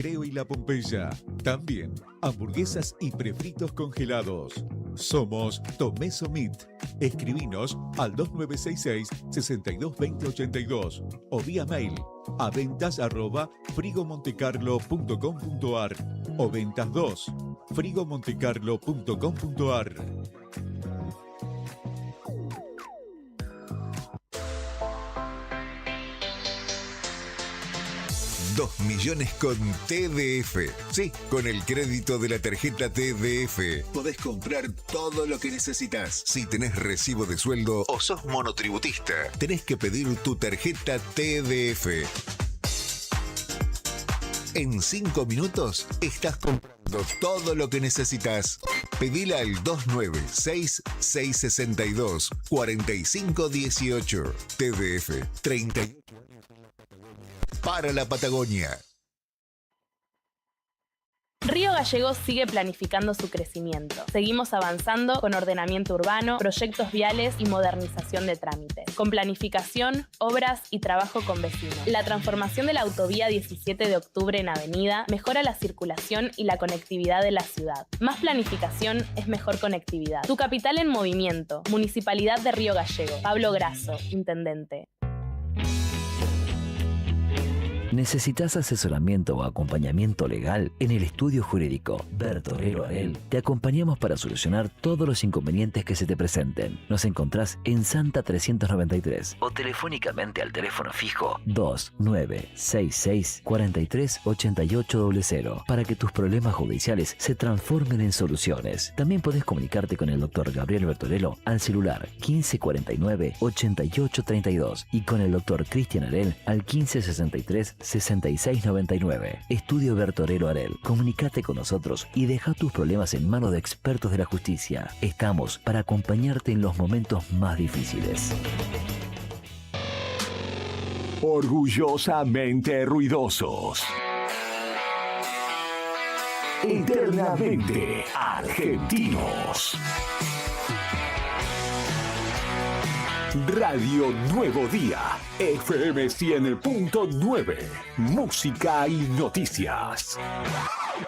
Creo y La Pompeya. También hamburguesas y prefritos congelados. Somos Tomeso Meat. Escribinos al 2966-622082 o vía mail a ventas@frigomontecarlo.com.ar o ventas2 frigomontecarlo.com.ar. 2 millones con TDF. Sí, con el crédito de la tarjeta TDF podés comprar todo lo que necesitas. Si tenés recibo de sueldo o sos monotributista, tenés que pedir tu tarjeta TDF. En 5 minutos estás comprando todo lo que necesitas. Pedila al 296-662-4518. TDF 38 para la Patagonia. Río Gallegos sigue planificando su crecimiento. Seguimos avanzando con ordenamiento urbano, proyectos viales y modernización de trámites. Con planificación, obras y trabajo con vecinos. La transformación de la autovía 17 de octubre en avenida mejora la circulación y la conectividad de la ciudad. Más planificación es mejor conectividad. Tu capital en movimiento. Municipalidad de Río Gallegos. Pablo Grasso, Intendente. ¿Necesitas asesoramiento o acompañamiento legal? En el estudio jurídico Bertorello Arel te acompañamos para solucionar todos los inconvenientes que se te presenten. Nos encontrás en Santa 393 o telefónicamente al teléfono fijo 2966 438800 para que tus problemas judiciales se transformen en soluciones. También podés comunicarte con el doctor Gabriel Bertorello al celular 1549 8832 y con el doctor Cristian Arel al 1563 6699. Estudio Bertorello Arel. Comunicate con nosotros y deja tus problemas en manos de expertos de la justicia. Estamos para acompañarte en los momentos más difíciles. Orgullosamente ruidosos. Eternamente argentinos. Radio Nuevo Día, FM 100.9, música y noticias.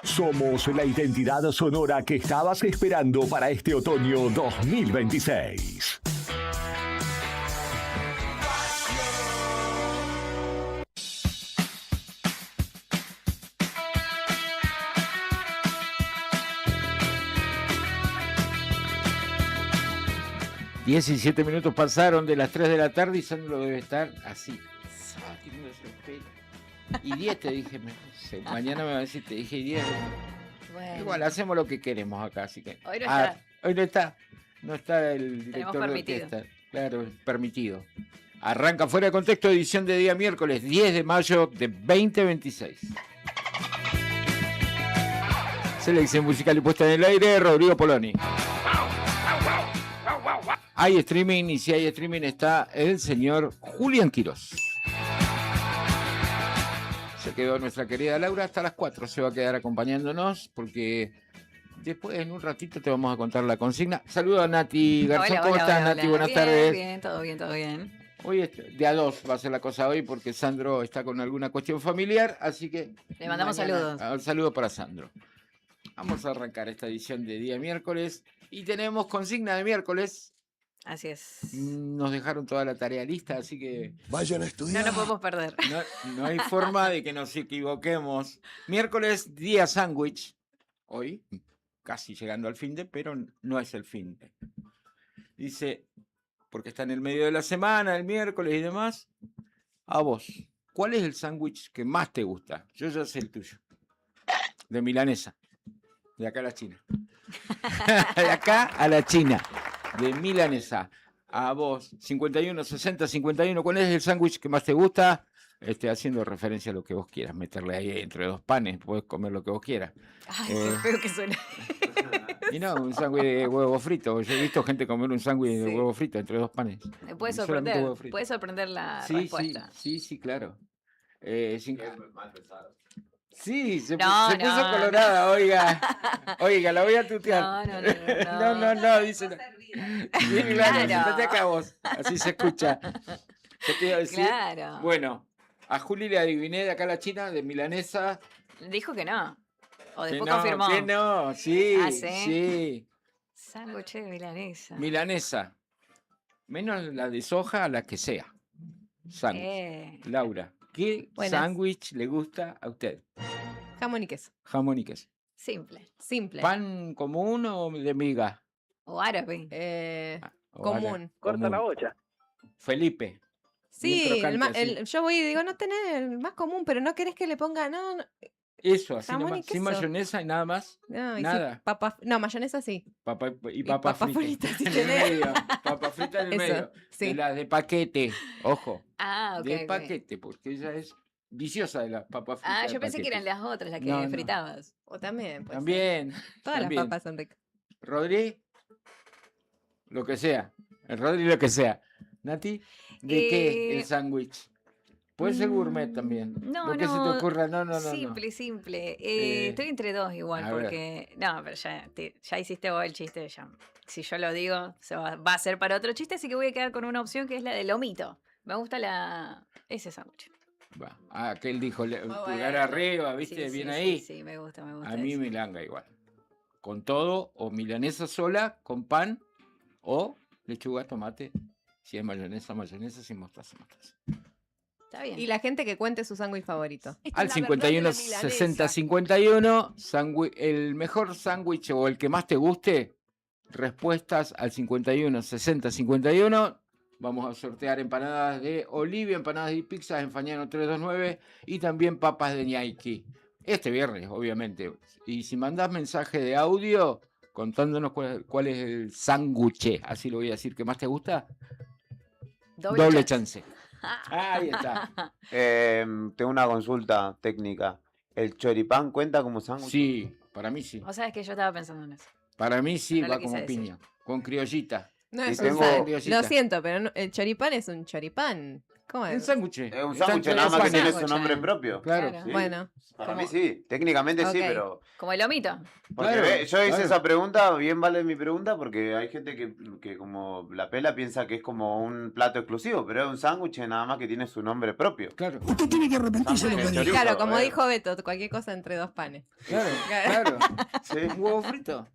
Somos la identidad sonora que estabas esperando para este otoño 2026. Diecisiete minutos pasaron de las 3 de la tarde y Sandro debe estar así, tirándose el pelo. Y 10 te dije, mañana me va a decir, te dije 10. Bueno. Igual hacemos lo que queremos acá, así que. Hoy no está. Hoy no está. No está el director de orquesta. Claro, permitido. Arranca Fuera de Contexto, edición de día miércoles 10 de mayo de 2026. Selección musical y puesta en el aire, Rodrigo Poloni. Hay streaming y si hay streaming está el señor Julián Quirós. Se quedó nuestra querida Laura hasta las 4. Se va a quedar acompañándonos porque después en un ratito te vamos a contar la consigna. Saludos a Nati Garzón. ¿Cómo estás, Nati? Buenas tardes. Bien, todo bien, todo bien. Hoy de a dos va a ser la cosa hoy porque Sandro está con alguna cuestión familiar, así que le mandamos saludos. Un saludo para Sandro. Vamos a arrancar esta edición de día miércoles y tenemos consigna de miércoles. Así es. Nos dejaron toda la tarea lista, así que vayan a estudiar. No nos podemos perder. No hay forma de que nos equivoquemos. Miércoles, día sándwich. Hoy, casi llegando al fin de, pero no es el fin de. Dice, porque está en el medio de la semana, el miércoles y demás. A vos, ¿cuál es el sándwich que más te gusta? Yo ya sé el tuyo. De milanesa. De acá a la China. De acá a la China. De milanesa. A vos, 51, 60, 51. ¿Cuál es el sándwich que más te gusta? Haciendo referencia a lo que vos quieras. Meterle ahí entre dos panes. Podés comer lo que vos quieras. Ay, qué feo que suena. Y no, un sándwich de huevo frito. Yo he visto gente comer un sándwich de huevo frito entre dos panes. Puede sorprender. Puede sorprender la respuesta. Sí, claro. Sí, se puso colorada, oiga. Oiga, la voy a tutear. No, dice. Sí, claro. No te acá vos. Así se escucha. ¿Qué te iba a decir? Claro. Bueno, a Juli le adiviné de acá a la China, de milanesa, Dijo que no. O Que después no, confirmó. que no, sí, Ah, ¿sí? sí. Sándwich de milanesa. Milanesa. Menos la de soja, la que sea. Sándwich. Laura, ¿qué Buenas. sándwich le gusta a usted? Jamón y queso. Jamón y queso. Simple. Simple. ¿Pan común o de miga? O árabe. O Común. árabe. Corta la Común. olla. Felipe. Sí, Bien crocante, así. yo voy y digo, no tenés el más común, pero no querés que le ponga, no, Eso, así jamón y nomás. Sin queso. mayonesa y nada más. no, y sí, Nada. no, mayonesa sí. Papa, y papas papa frita. fritas, si En el tenés. medio. Papa frita en el Eso, medio. sí. De las de paquete. Ojo. Ah, ok. De ok. paquete, porque ella es viciosa de las papas fritas. Ah, de yo pensé que paquete. eran las otras, las que No, no. fritabas. O también, pues. También. Todas también. las papas son ricas. Rodri, lo que sea. El Rodri, lo que sea. Nati, ¿de qué el sándwich? Puede ser gourmet también. No, Lo que se te no. ocurra. No. Simple, simple. Estoy entre dos igual, a ver. porque. No, pero ya hiciste vos el chiste. Ya. Si yo lo digo, va a ser para otro chiste, así que voy a quedar con una opción que es la de lomito. Me gusta ese sándwich. Va. Ah, que él dijo, pulgar bueno. arriba, ¿viste? Sí, Bien sí, ahí. Sí, me gusta. A mí ese. milanga igual. Con todo, o milanesa sola, con pan, o lechuga, tomate. Si es mayonesa, sin mostaza. Está bien. Y la gente que cuente su sándwich favorito. Al 51 60 51, el mejor sándwich o el que más te guste, respuestas al 51 60 51. Vamos a sortear empanadas de Olivia, empanadas y pizzas en Fañano 329 y también papas de ñaiqui. Este viernes, obviamente. Y si mandás mensaje de audio contándonos cuál es el sándwich, así lo voy a decir, que más te gusta, doble chance. Ahí está. Tengo una consulta técnica. ¿El choripán cuenta como sándwich? Sí, para mí sí. O sea, es que yo estaba pensando en eso. Para mí sí, No lo va quise como decir. piña. Con criollita. No Y es tengo- un sándwich. Criollita. Lo siento, pero el choripán es un choripán. ¿Cómo Un es? sándwich. Es un sándwich nada más que sándwich. tiene su nombre propio. Claro. Claro. Sí. Bueno, Para Como- mí sí, técnicamente sí, Ok. pero... Como el lomito. Porque Claro, yo hice claro. esa pregunta, bien vale mi pregunta, porque hay gente que como la pela piensa que es como un plato exclusivo, pero es un sándwich nada más que tiene su nombre propio. Claro, Usted tiene que arrepentirse de lo que Sándwich de dijo. chorizo, claro, como eh. dijo Beto, cualquier cosa entre dos panes. claro. Sí. Un huevo frito.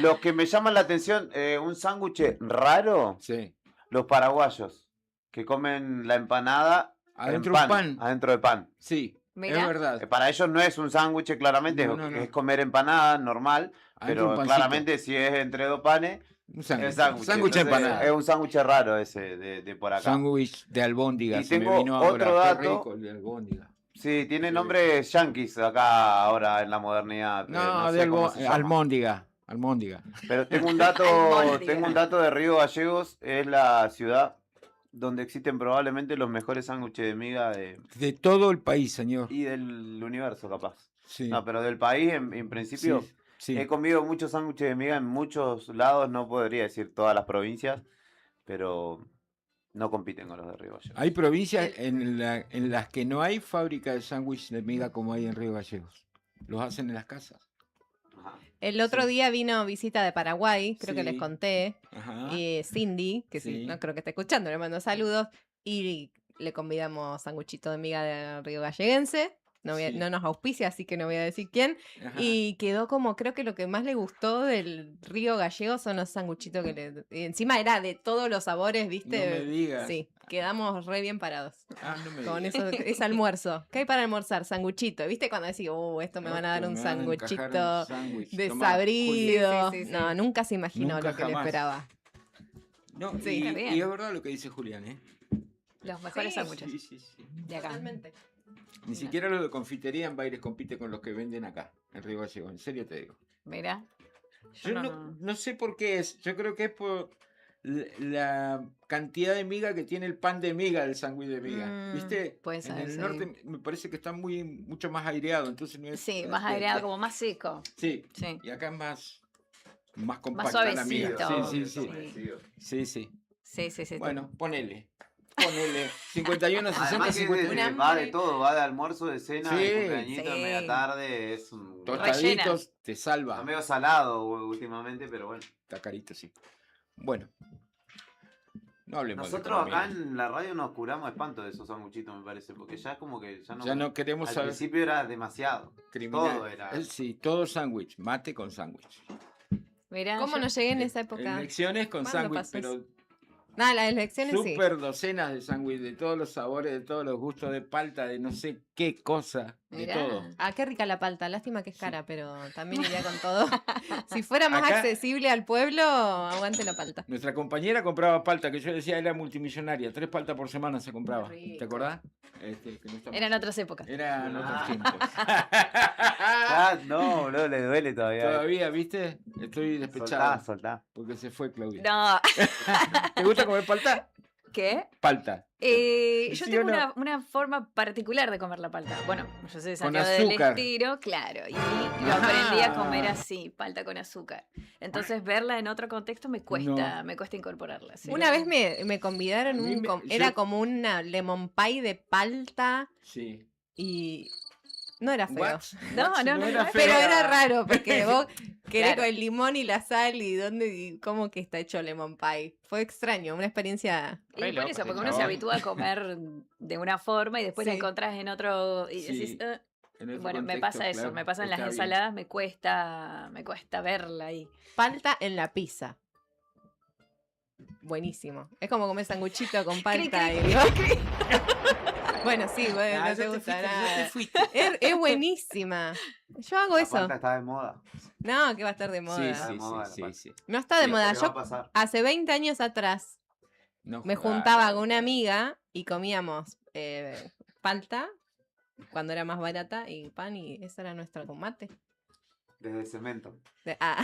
Lo que me llama la atención, un sándwich raro, Sí. los paraguayos, que comen la empanada Adentro en un pan. adentro de pan. Sí, Mirá. es verdad. Para ellos no es un sándwich, claramente, No, no. es comer empanada normal, Adentro un pero pancito. claramente si es entre dos panes, Un sándwich. es sándwich. Sándwich de Entonces, empanada. Es un sándwich raro ese de por acá. Sándwich de albóndiga. Y se me tengo vino ahora. otro Qué dato. rico el de albóndiga. Sí, tiene Sí. nombres yanquis acá ahora en la modernidad. No, sé de cómo se llama. almóndiga. Almóndiga. Pero tengo un Almóndiga. dato de Río Gallegos, es la ciudad donde existen probablemente los mejores sándwiches de miga De todo el país, señor. y del universo, capaz. Sí. No, pero del país, en principio, Sí, sí. he comido muchos sándwiches de miga en muchos lados, no podría decir todas las provincias, pero no compiten con los de Río Gallegos. Hay provincias en las que no hay fábrica de sándwich de miga como hay en Río Gallegos. Los hacen en las casas. Ajá. El otro Sí. día vino visita de Paraguay, creo que les Sí. conté, Ajá. Cindy, que Sí. no creo que esté escuchando, le mando saludos, y le convidamos sanguchito de miga de Río Galleguense. Sí. No nos auspicia, así que no voy a decir quién. Ajá. Y quedó como, creo que lo que más le gustó del Río Gallego son los sanguchitos que le... y encima era de todos los sabores, ¿viste? No me digas. Sí, quedamos re bien parados. Ah, no me Con digas. eso, ese almuerzo. ¿Qué hay para almorzar? Sanguchito. ¿Viste cuando decís, esto me van a dar Esto un me van a encajar sanguchito un sándwich. Tomá, desabrido? Sí, sí, sí, sí. No, nunca se imaginó Nunca lo que le jamás. esperaba. No, Sí, y, está bien. y es verdad lo que dice Julián, ¿eh? Los mejores Sí, sándwiches Sí. de acá. Totalmente. Ni siquiera lo de confitería en Baires compite con los que venden acá, en Río Gallegos. En serio te digo. Mira. Yo no sé por qué es. Yo creo que es por la cantidad de miga que tiene el pan de miga del sándwich de miga. ¿Viste? puede En ser, el sí. norte me parece que está mucho más aireado, entonces no es. Sí, más aireado, como más seco. Sí. Sí. Y acá es más compacta la miga. suavecito. Sí, sí, sí. Sí. Sí. Bueno, ponele. 51, 60, Además que 50. va de todo, va de almuerzo, de cena, Sí. de cumpleañito, Sí. media tarde, es un... Tostaditos, te Está salva. medio salado últimamente, pero bueno. Está carito, sí. Bueno. No hablemos de Nosotros acá economía. en la radio nos curamos espanto de esos sanguchitos, me parece, porque ya es como que Ya no queremos al saber. principio era demasiado. Criminal. Todo era. Sí, todo sándwich, mate con sándwich. Mirá, ¿Cómo yo- no llegué en esa época? Elecciones con ¿Cuándo sándwich, pasó eso? pero Nada, las elecciones sí. súper docenas de sándwich, de todos los sabores, de todos los gustos, de palta, de no sé qué cosa, de Mirá. todo. Ah, qué rica la palta. Lástima que es cara, pero también iría con todo. Si fuera más Acá- accesible al pueblo, aguante la palta. Nuestra compañera compraba palta, que yo decía era multimillonaria, 3 paltas por semana se compraba. Qué rico. ¿Te acordás? Que no estamos- Eran otras épocas. Eran otros Ah. tiempos. Ah, no, boludo, le duele todavía. Todavía, ¿viste? Estoy despechado. Soltá. Porque se fue Claudia. No, ¿Te gusta comer palta? ¿qué? Palta. Yo ¿Sí tengo o no? una forma particular de comer la palta. Bueno, yo soy de Con Santiago del azúcar. Estero, claro, y lo aprendí a comer así, palta con azúcar. Entonces verla en otro contexto me cuesta incorporarla. ¿sí? Una vez me convidaron, A mí me- era yo- como una lemon pie de palta Sí. y no era feo. What? No, What? no, no, era no, feo. Pero era raro, porque vos querés Claro. con el limón y la sal y cómo que está hecho lemon pie. Fue extraño, una experiencia. Y Re por loco eso, ese porque uno se chabón. habitúa a comer de una forma y después la Sí. encontrás en otro. Y Sí, decís, En otro bueno, me contexto, pasa eso, claro, me pasa en las está bien. ensaladas, me cuesta verla ahí. Palta en la pizza. Buenísimo. Es como comer sanguchito con palta. Cri, y- Bueno, sí, bueno, Ah, no te ya te gusta fuiste, ya nada. te fuiste. Es buenísima. Yo hago La eso. palta está de moda. No, que va a estar de Sí, moda. Está de moda la sí, sí, palta. sí. No está de Sí, moda. ¿Qué va a Yo pasar? hace 20 años atrás No me jodas. juntaba con una amiga y comíamos palta cuando era más barata y pan y ese era nuestro combate. Desde cemento. Ah,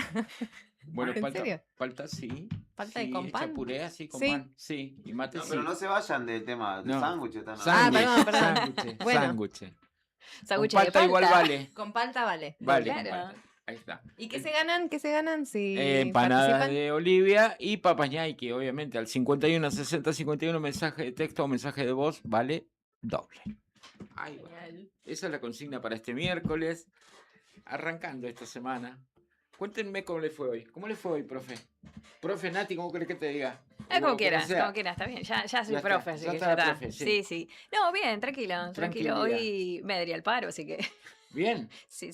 Bueno, ¿En palta, serio? palta sí. Palta y sí, con hecha pan. puré así con Sí. pan. Sí, y mate No, sí. pero no se vayan del tema. De No. sándwich están Sándwich, perdón, perdón. sándwich, Bueno. sándwich. Con Sándwich de palta igual palta. vale. con palta vale. Vale, Claro. con palta. Ahí está. ¿Y qué se ganan? ¿Qué se ganan si Empanadas participan? de Olivia y papas ñaiki, obviamente. Al 51 60 51 mensaje de texto o mensaje de voz vale doble. Ahí va. Genial. Esa es la consigna para este miércoles. Arrancando esta semana. Cuéntenme cómo le fue hoy. ¿Cómo le fue hoy, profe? Profe Nati, ¿cómo querés que te diga? Como quieras, sea. como quieras, está bien. Ya soy Ya está, profe, así ya que está ya la está. profe, sí. Sí, sí. No, bien, tranquilo. Tranquilidad. Hoy me daría el paro, así que Bien. sí.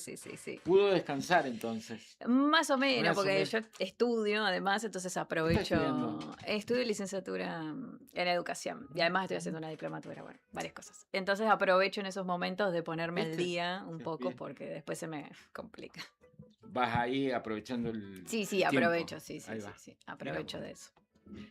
Pudo descansar entonces. Más o menos, Más o porque menos. yo estudio, además, entonces aprovecho. estudiando? Estudio licenciatura en educación y además estoy haciendo una diplomatura, bueno, varias cosas. Entonces aprovecho en esos momentos de ponerme al ¿Viste? día un Sí, poco bien. porque después se me complica. Vas ahí aprovechando el. Sí, tiempo. aprovecho, sí. Ahí va. Aprovecho de eso.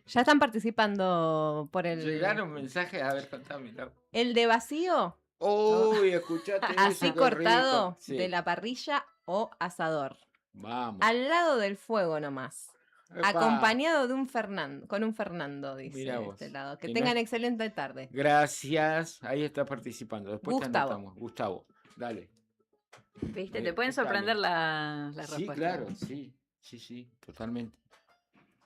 Ya están participando por el. Llegaron mensajes, a ver, contame. El de vacío, Uy, escuchate eso, así qué cortado rico. Sí. de la parrilla o asador. Vamos. Al lado del fuego nomás. Epa. Acompañado de un Fernando, con un Fernando, dice Mirá de vos. este lado. Que Y no tengan es- excelente tarde. Gracias. Ahí está participando. Después Gustavo. te anotamos. Gustavo, dale. ¿Viste? Ahí, Te pueden escuchame. sorprender las Sí, respuestas. claro, sí, totalmente.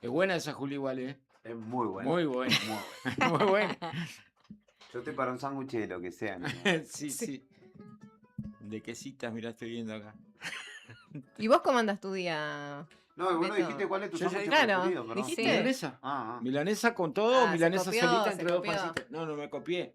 Es buena esa Juli igual, ¿eh? Es muy bueno. Muy buena, Muy bueno. muy buena. Yo estoy para un sándwich de lo que sea. ¿no? Sí. De quesitas, mirá, estoy viendo acá. ¿Y vos cómo andas tu día? No, y vos no Beto. dijiste cuál es tu Yo ya sándwich dije. Claro, preferido, perdón. dijiste. Sí. ¿Milanesa? Ah, ah. ¿Milanesa con todo o se milanesa copió, solita se entre dos copió. pancitas? No me copié.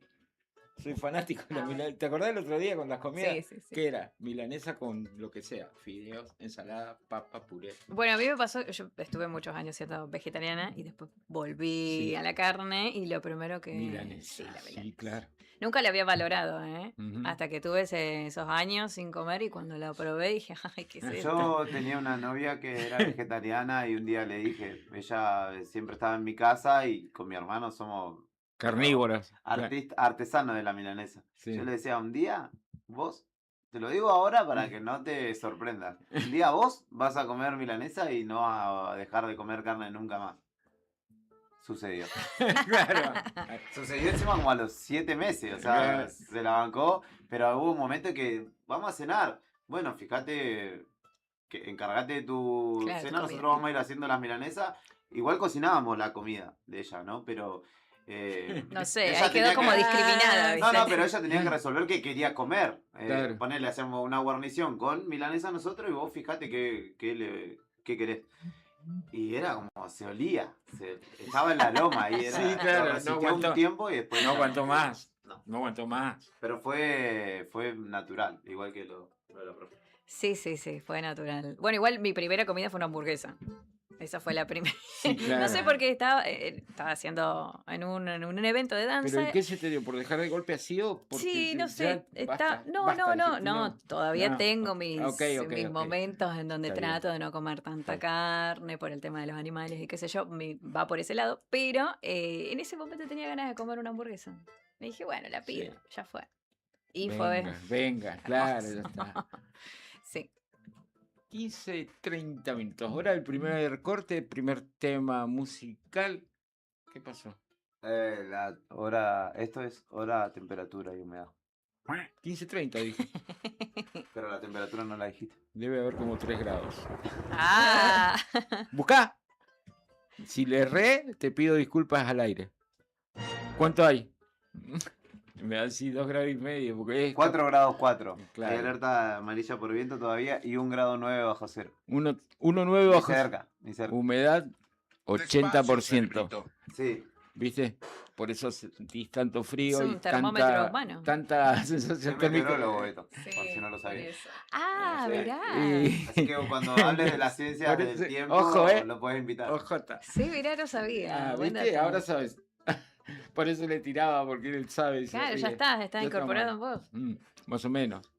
Soy fanático de la milanesa. ¿Te acordás el otro día con las comidas? Sí. ¿Qué era? Milanesa con lo que sea. Fideos, ensalada, papa, puré. Bueno, a mí me pasó, yo estuve muchos años siendo vegetariana y después volví Sí. a la carne y lo primero que... Milanesa. Sí, la Sí, milanesa. claro. Nunca la había valorado, ¿eh? Ujú. Hasta que tuve esos años sin comer y cuando la probé dije, ay, ¿qué es esto? Yo tenía una novia que era vegetariana y un día le dije, ella siempre estaba en mi casa y con mi hermano somos Carnívoros. artesanos de la milanesa. Sí. Yo le decía, un día vos, te lo digo ahora para que no te sorprendas, un día vos vas a comer milanesa y no vas a dejar de comer carne nunca más. Sucedió. Claro. Sucedió encima como a los 7 meses, o sea, Claro. se la bancó, pero hubo un momento que vamos a cenar. Bueno, fíjate que encargate de tu Claro, tu cena, comida. nosotros vamos a ir haciendo las milanesas. Igual cocinábamos la comida de ella, ¿no? Pero... No sé, ella ahí quedó tenía como que- discriminada, ¿viste? No, pero ella tenía que resolver qué quería comer. Claro. Ponerle, hacemos una guarnición con milanesa nosotros y vos fíjate qué querés. Y era como, se olía. Estaba en la loma y era. Sí, claro, lo resistió no aguantó. un tiempo y después. No aguantó más. No. No aguantó más. Pero fue natural, igual que lo de la profe. Sí, fue natural. Bueno, igual mi primera comida fue una hamburguesa. Esa fue la primera. Sí, claro. No sé por qué estaba haciendo en un evento de danza. ¿Pero y qué se te dio? ¿Por dejar de golpe así o porque Sí, no ya sé. basta, No, basta, dijiste, no. Todavía No. tengo mis, Ok, mis momentos en donde Está bien. trato de no comer tanta Está carne por el tema de los animales y qué sé yo. Va por ese lado. Pero en ese momento tenía ganas de comer una hamburguesa. Me dije, bueno, la pido. Sí. Ya fue. Y Venga, claro, ya está. Sí. 15, 30 minutos. Ahora el primer corte, primer tema musical. ¿Qué pasó? Esto es hora, temperatura y humedad. 15, 30, dije. Pero la temperatura no la dijiste. Debe haber como 3 grados. Ah. Buscá. Si le erré, te pido disculpas al aire. ¿Cuánto hay? Me da así 2 grados y medio. Porque es 4 grados 4. Claro. Hay alerta amarilla por viento todavía y 1 grado 9 bajo cero. 1,9 Ni bajo. cerca, ni cerca. Humedad 80%. Sí. ¿Viste? Por eso sentís tanto frío Es y un termómetro tanta, humano. tanta Es sensación térmica. meteorólogo, Beto, por si no lo sabías. Ah, Sí. mirá. Así que cuando hables de la ciencia del Parece- tiempo, ojo, lo puedes invitar. Ojota. Sí, mirá, no sabía. Ah, Buen ¿viste? dato. Ahora sabes. Por eso le tiraba, porque él sabe. y se Claro, ya ríe. está Ya incorporado en estamos. vos. Más o menos.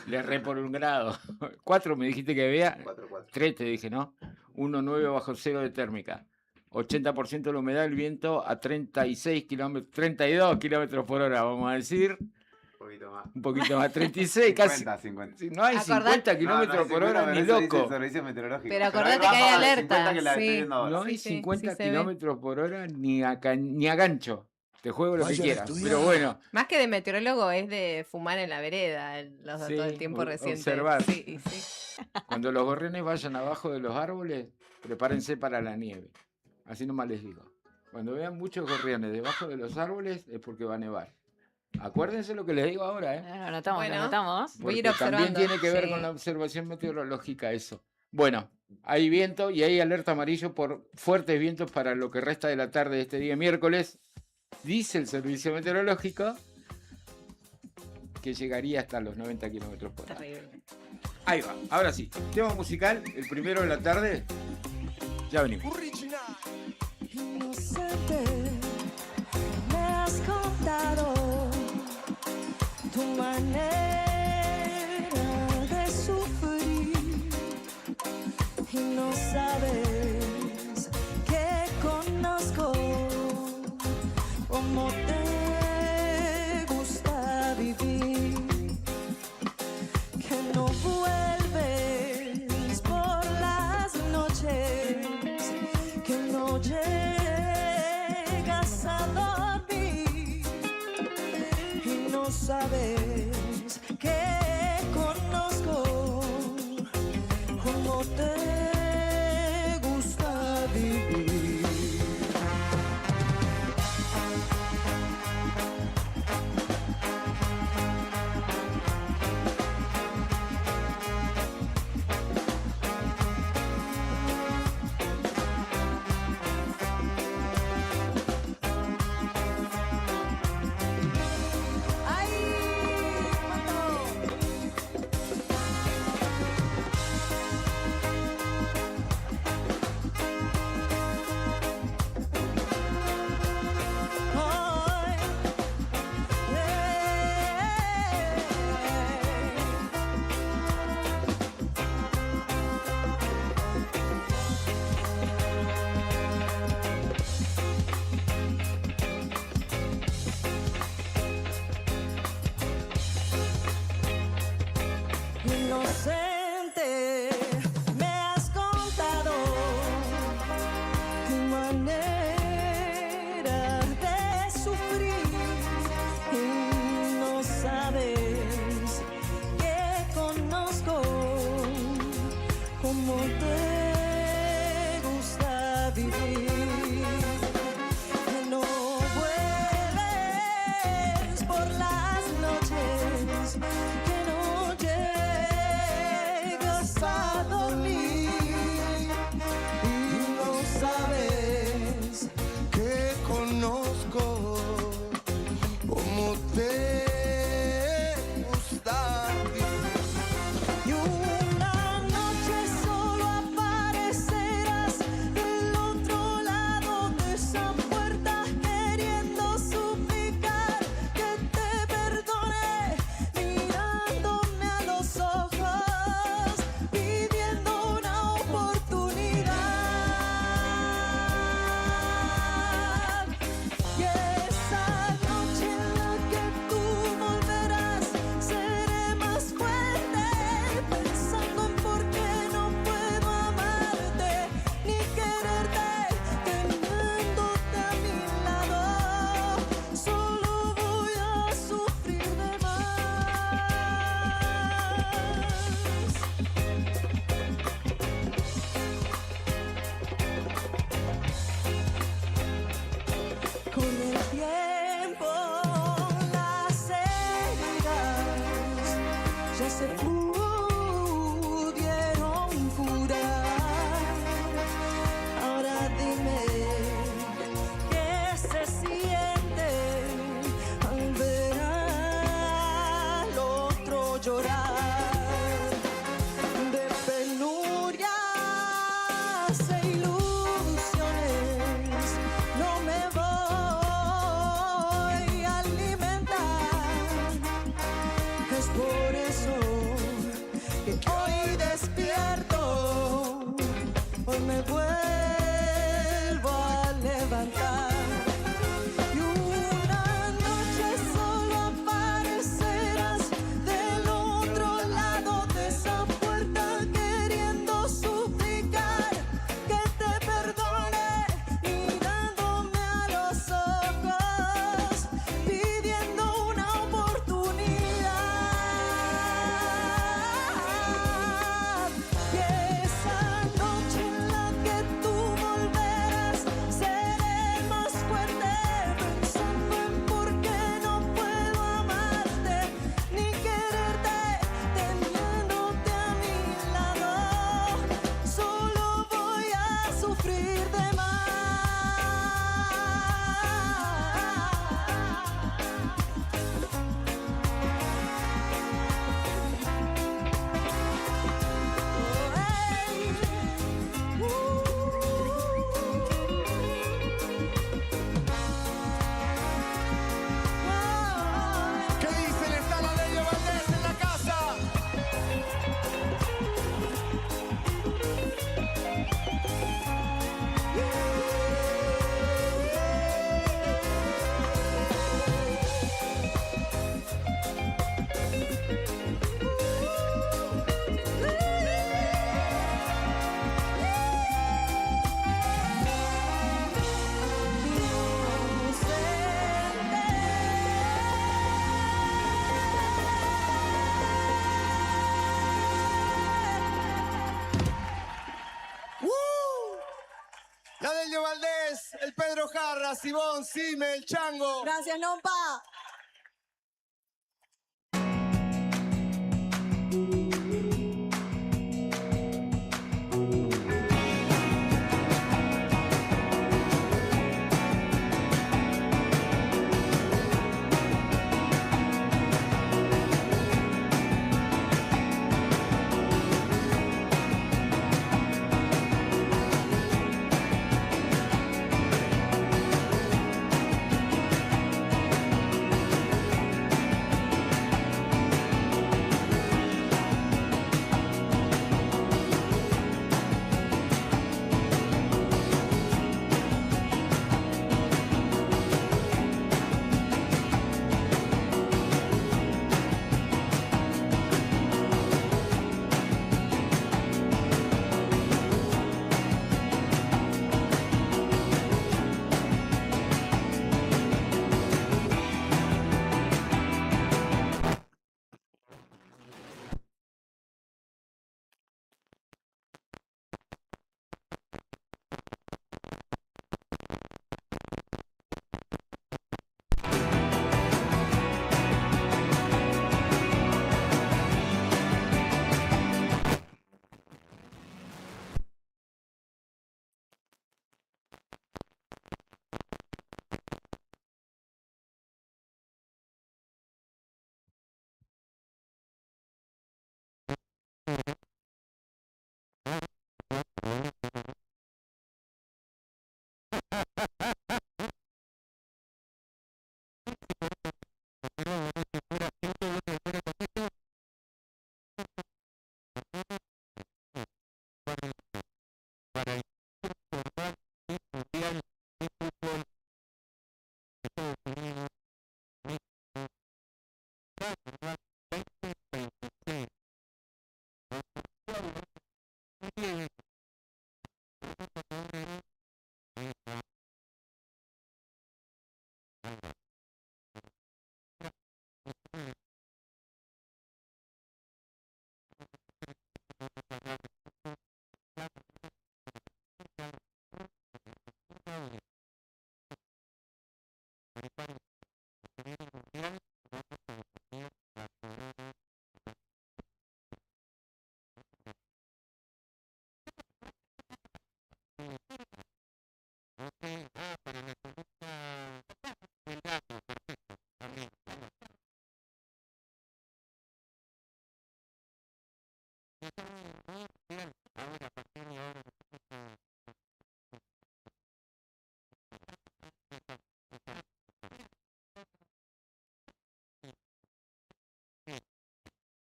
Le erré por 1 grado. 4 me dijiste que había. 4, 4. 3 te dije, ¿no? 1,9 bajo cero de térmica. 80% de la humedad, el viento a 36 kilómetros, 32 kilómetros por hora, vamos a decir. Un poquito más. Un poquito más, 36, 50, casi. 50. Sí, no hay Acordate- 50 kilómetros por hora ni pero eso dice loco. el servicio meteorológico. Pero hay acordate que hay ráfagas de alerta, 50 que la estoy sí. viendo ahora. No hay Sí, 50 sí se ve. kilómetros por hora ni a gancho. Te juego lo que quieras. Pero bueno, Más que de meteorólogo es de fumar en la vereda, los Sí, datos del tiempo reciente. observar. Sí, sí. cuando los gorriones vayan abajo de los árboles, prepárense para la nieve. Así nomás les digo. Cuando vean muchos gorriones debajo de los árboles es porque va a nevar. Acuérdense lo que les digo ahora, ¿eh? Lo anotamos, Bueno. lo anotamos. Voy a ir Porque también observando, tiene que ver sí. con la observación meteorológica eso. Bueno, hay viento y hay alerta amarillo por fuertes vientos para lo que resta de la tarde de este día miércoles. Dice el servicio meteorológico que llegaría hasta los 90 kilómetros por hora. Terrible. Ahí va, ahora sí. Tema musical, el primero de la tarde. Ya venimos. Inocente, me has contado tu manera de sufrir y no sabes que conozco cómo te gusta vivir, que no vuelves por las noches, que no llegas a dormir y no sabes que conozco cómo te gusta vivir. Inocente, me has contado tu manera de sufrir y no sabes que conozco cómo te gusta vivir, que no vuelves por las noches, que no llegas a dormir y me vuelvo a levantar. Y una noche solo aparecerás del otro lado de esa puerta, queriendo suplicar que te perdone, mirándome a los ojos, pidiendo una oportunidad. Y esa noche en la que tú volverás, seré más fuerte, pensando en por qué no puedo amarte ni quererte, teniéndote a mi lado. Solo voy a sufrir de más. ¿Qué dicen? Está la Delio Valdés en la casa. La Delio Valdés, el Pedro Jarra, Simón, Sime, el Chango. Gracias, Nompa.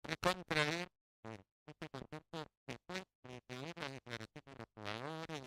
Recontra bien. Este concierto se fue, me pegué las declaraciones de los jugadores,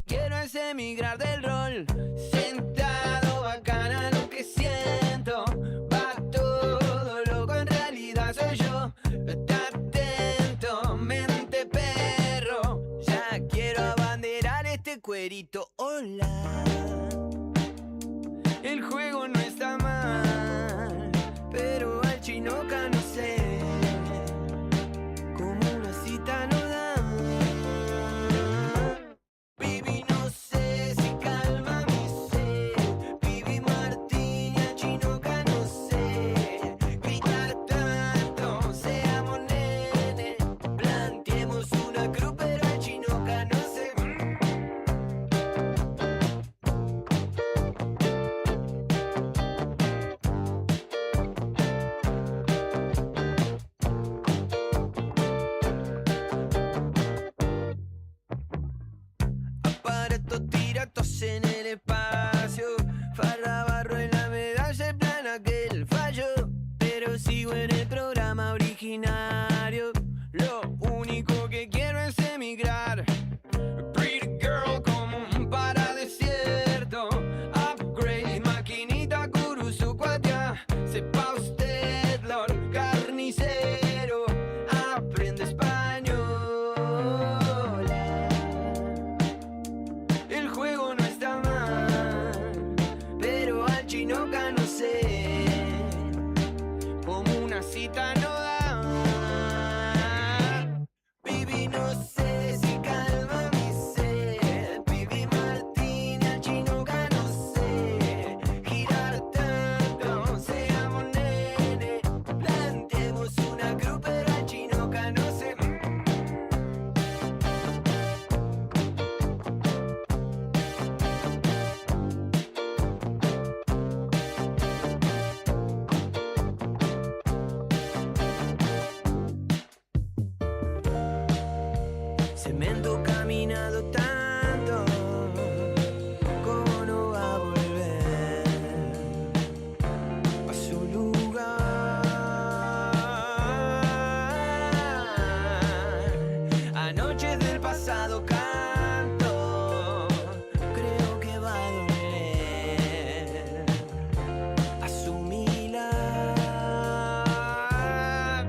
Quiero es emigrar del rol, sentado bacana lo que siento. Va todo loco, en realidad soy yo. Está atento, mente perro. Ya quiero abanderar este cuerito. Hola, el juego no está mal, pero al chinoca no sé. Como una cita no da. Baby, no sé si calma mi sed. Vivi Martín y al chinoca no sé. Gritar tanto, seamos nene. Planteemos una cruz, pero al chinoca no sé. Aparatos tiratos en el espacio. Farra barro en la medalla, en plan aquel fallo. Pero sigo en el programa originario. Lo único que quiero es emigrar. Pretty girl como un paradesierto. Upgrade, maquinita, Kurusu, cuatia. Sepa usted, Lord Carnicero. Aprende español. El juego no está mal, pero al chinoca no sé. Como una cita no da. Baby, no sé si calma mi sed. Baby Martín, al chinoca no sé. Girar tanto, seamos nene. Planteemos una cruz, pero al chinoca no sé. Cemento caminado tanto, ¿cómo no va a volver a su lugar? Anoches del pasado canto, creo que va a doler. Asumíla.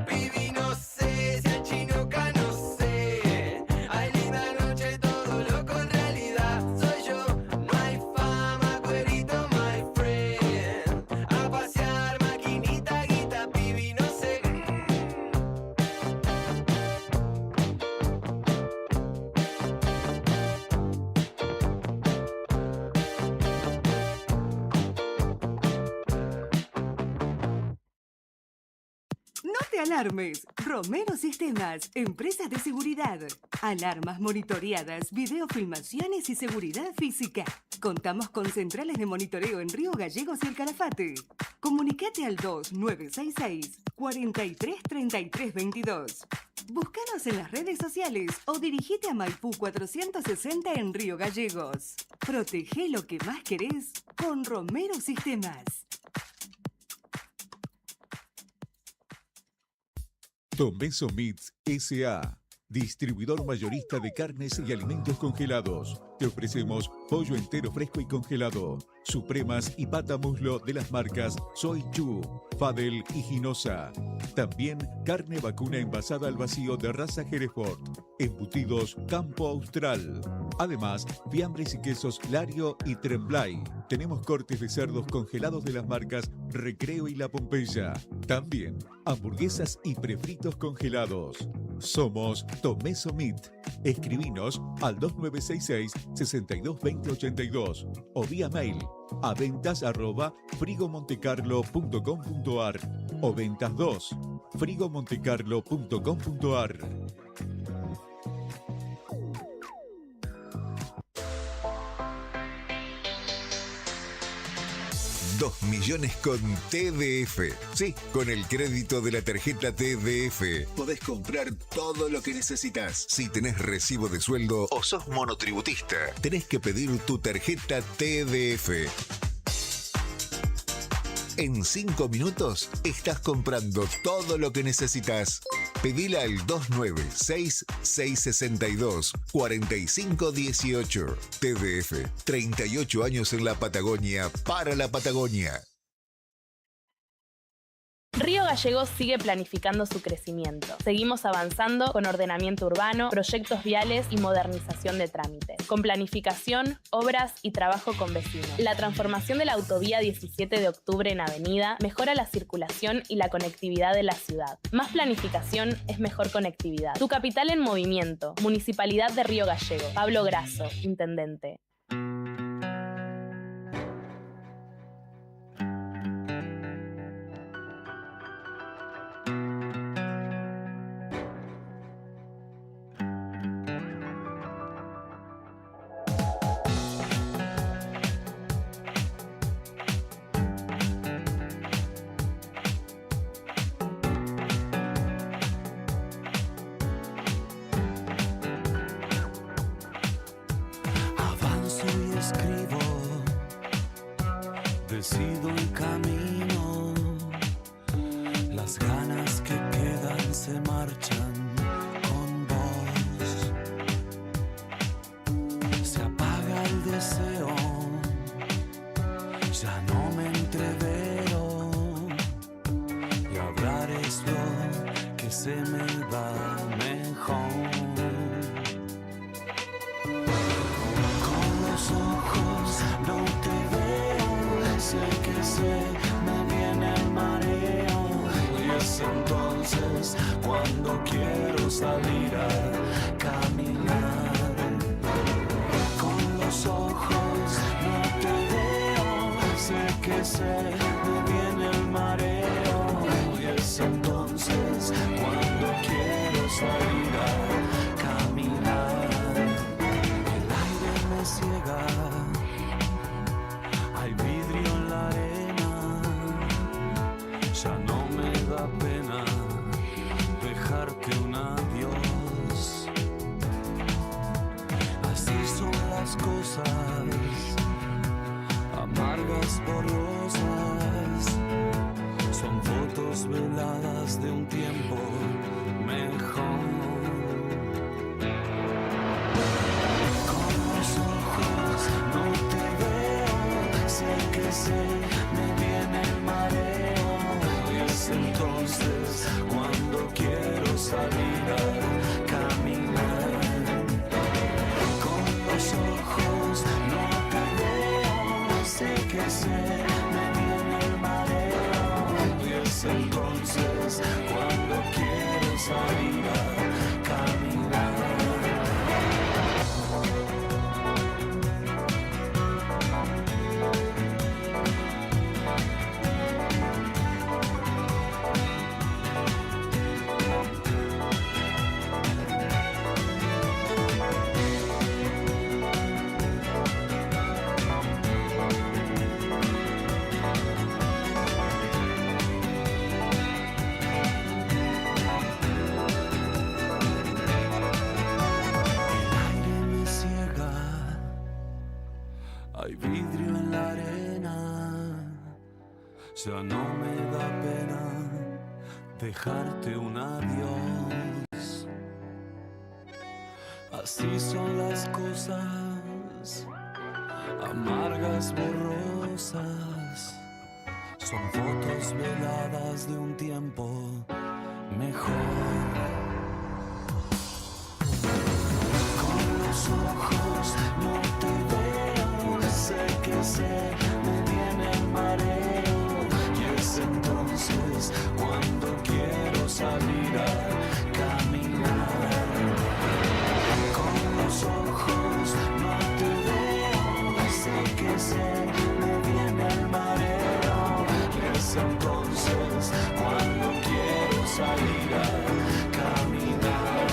Baby, no sé si al chinoca no sé. Hay linda noche, todo loco en realidad soy yo. No hay fama, cuerito, my friend. A pasear, maquinita, guita, baby, no sé. No te alarmes. Romero Sistemas, empresas de seguridad. Alarmas monitoreadas, videofilmaciones y seguridad física. Contamos con centrales de monitoreo en Río Gallegos y El Calafate. Comunicate al 2966-433322. Búscanos en las redes sociales o dirigite a Maipú 460 en Río Gallegos. Protege lo que más querés con Romero Sistemas. Tomeso Meats S.A. distribuidor mayorista de carnes y alimentos congelados. Te ofrecemos pollo entero fresco y congelado, supremas y pata muslo de las marcas Soy Chu, Fadel y Ginosa. También carne vacuna envasada al vacío de raza Hereford, embutidos Campo Austral. Además, fiambres y quesos Lario y Tremblay. Tenemos cortes de cerdos congelados de las marcas Recreo y La Pompeya. También hamburguesas y prefritos congelados. Somos Tomeso Meat. Escribinos al 2966-622082 o vía mail a ventas@frigomontecarlo.com.ar o ventas 2 frigomontecarlo.com.ar. 2 millones con TDF. Sí, con el crédito de la tarjeta TDF podés comprar todo lo que necesitas. Si tenés recibo de sueldo o sos monotributista, tenés que pedir tu tarjeta TDF. En 5 minutos estás comprando todo lo que necesitas. Pedila al 296-662-4518. TDF, 38 años en la Patagonia, para la Patagonia. Río Gallegos sigue planificando su crecimiento. Seguimos avanzando con ordenamiento urbano, proyectos viales y modernización de trámites. Con planificación, obras y trabajo con vecinos. La transformación de la autovía 17 de octubre en avenida mejora la circulación y la conectividad de la ciudad. Más planificación es mejor conectividad. Tu capital en movimiento. Municipalidad de Río Gallegos. Pablo Grasso, intendente. Avanzo y escribo, decido un camino, las ganas que quedan se marchan con vos, se apaga el deseo, ya no me entrevero, y hablar es lo que se me va mejor. Ojos, no te veo, sé que me viene el mareo y es entonces cuando quiero salir a caminar. Con los ojos no te veo, sé que me viene el mareo y es entonces cuando quiero salir a caminar. Ciega, hay vidrio en la arena, ya no me da pena dejarte un adiós. Así son las cosas, amargas, borrosas, son fotos veladas de un tiempo mejor. No te veo, sé que me viene el mareo y es entonces cuando quiero salir a caminar. Con los ojos no te veo, sé que me viene el mareo y es entonces cuando quiero salir a caminar. Hay vidrio en la arena, ya no me da pena dejarte un adiós. Así son las cosas, amargas, borrosas. Son fotos veladas de un tiempo mejor. Con los ojos no te veo, sé que me viene el mareo. Y es entonces cuando quiero salir a caminar. Con los ojos no te veo, sé que me viene el mareo. Y es entonces cuando quiero salir a caminar.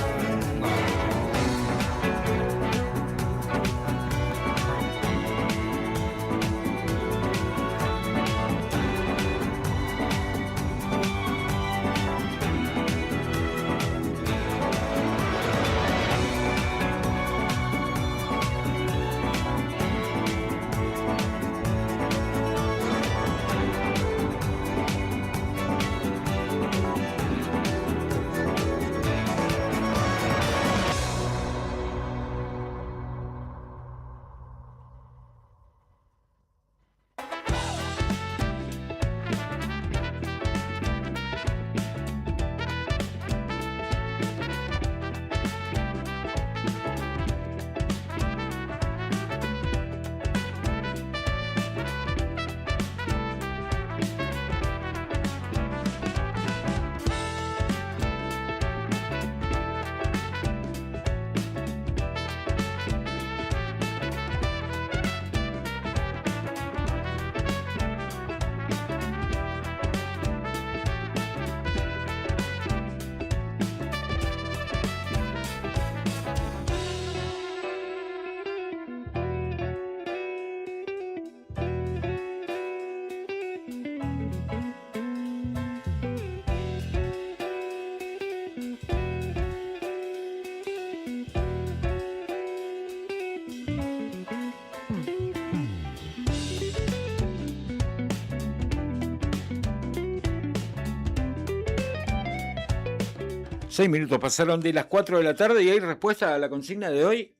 Seis minutos pasaron de las 4 de la tarde y hay respuesta a la consigna de hoy.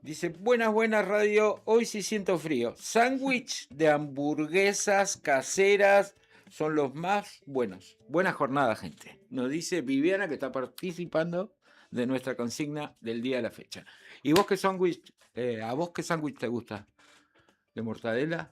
Dice, buenas radio, hoy sí siento frío. Sándwich de hamburguesas caseras son los más buenos. Buena jornada, gente. Nos dice Viviana, que está participando de nuestra consigna del día de la fecha. ¿Y vos qué sándwich, a vos qué sándwich te gusta? ¿De mortadela?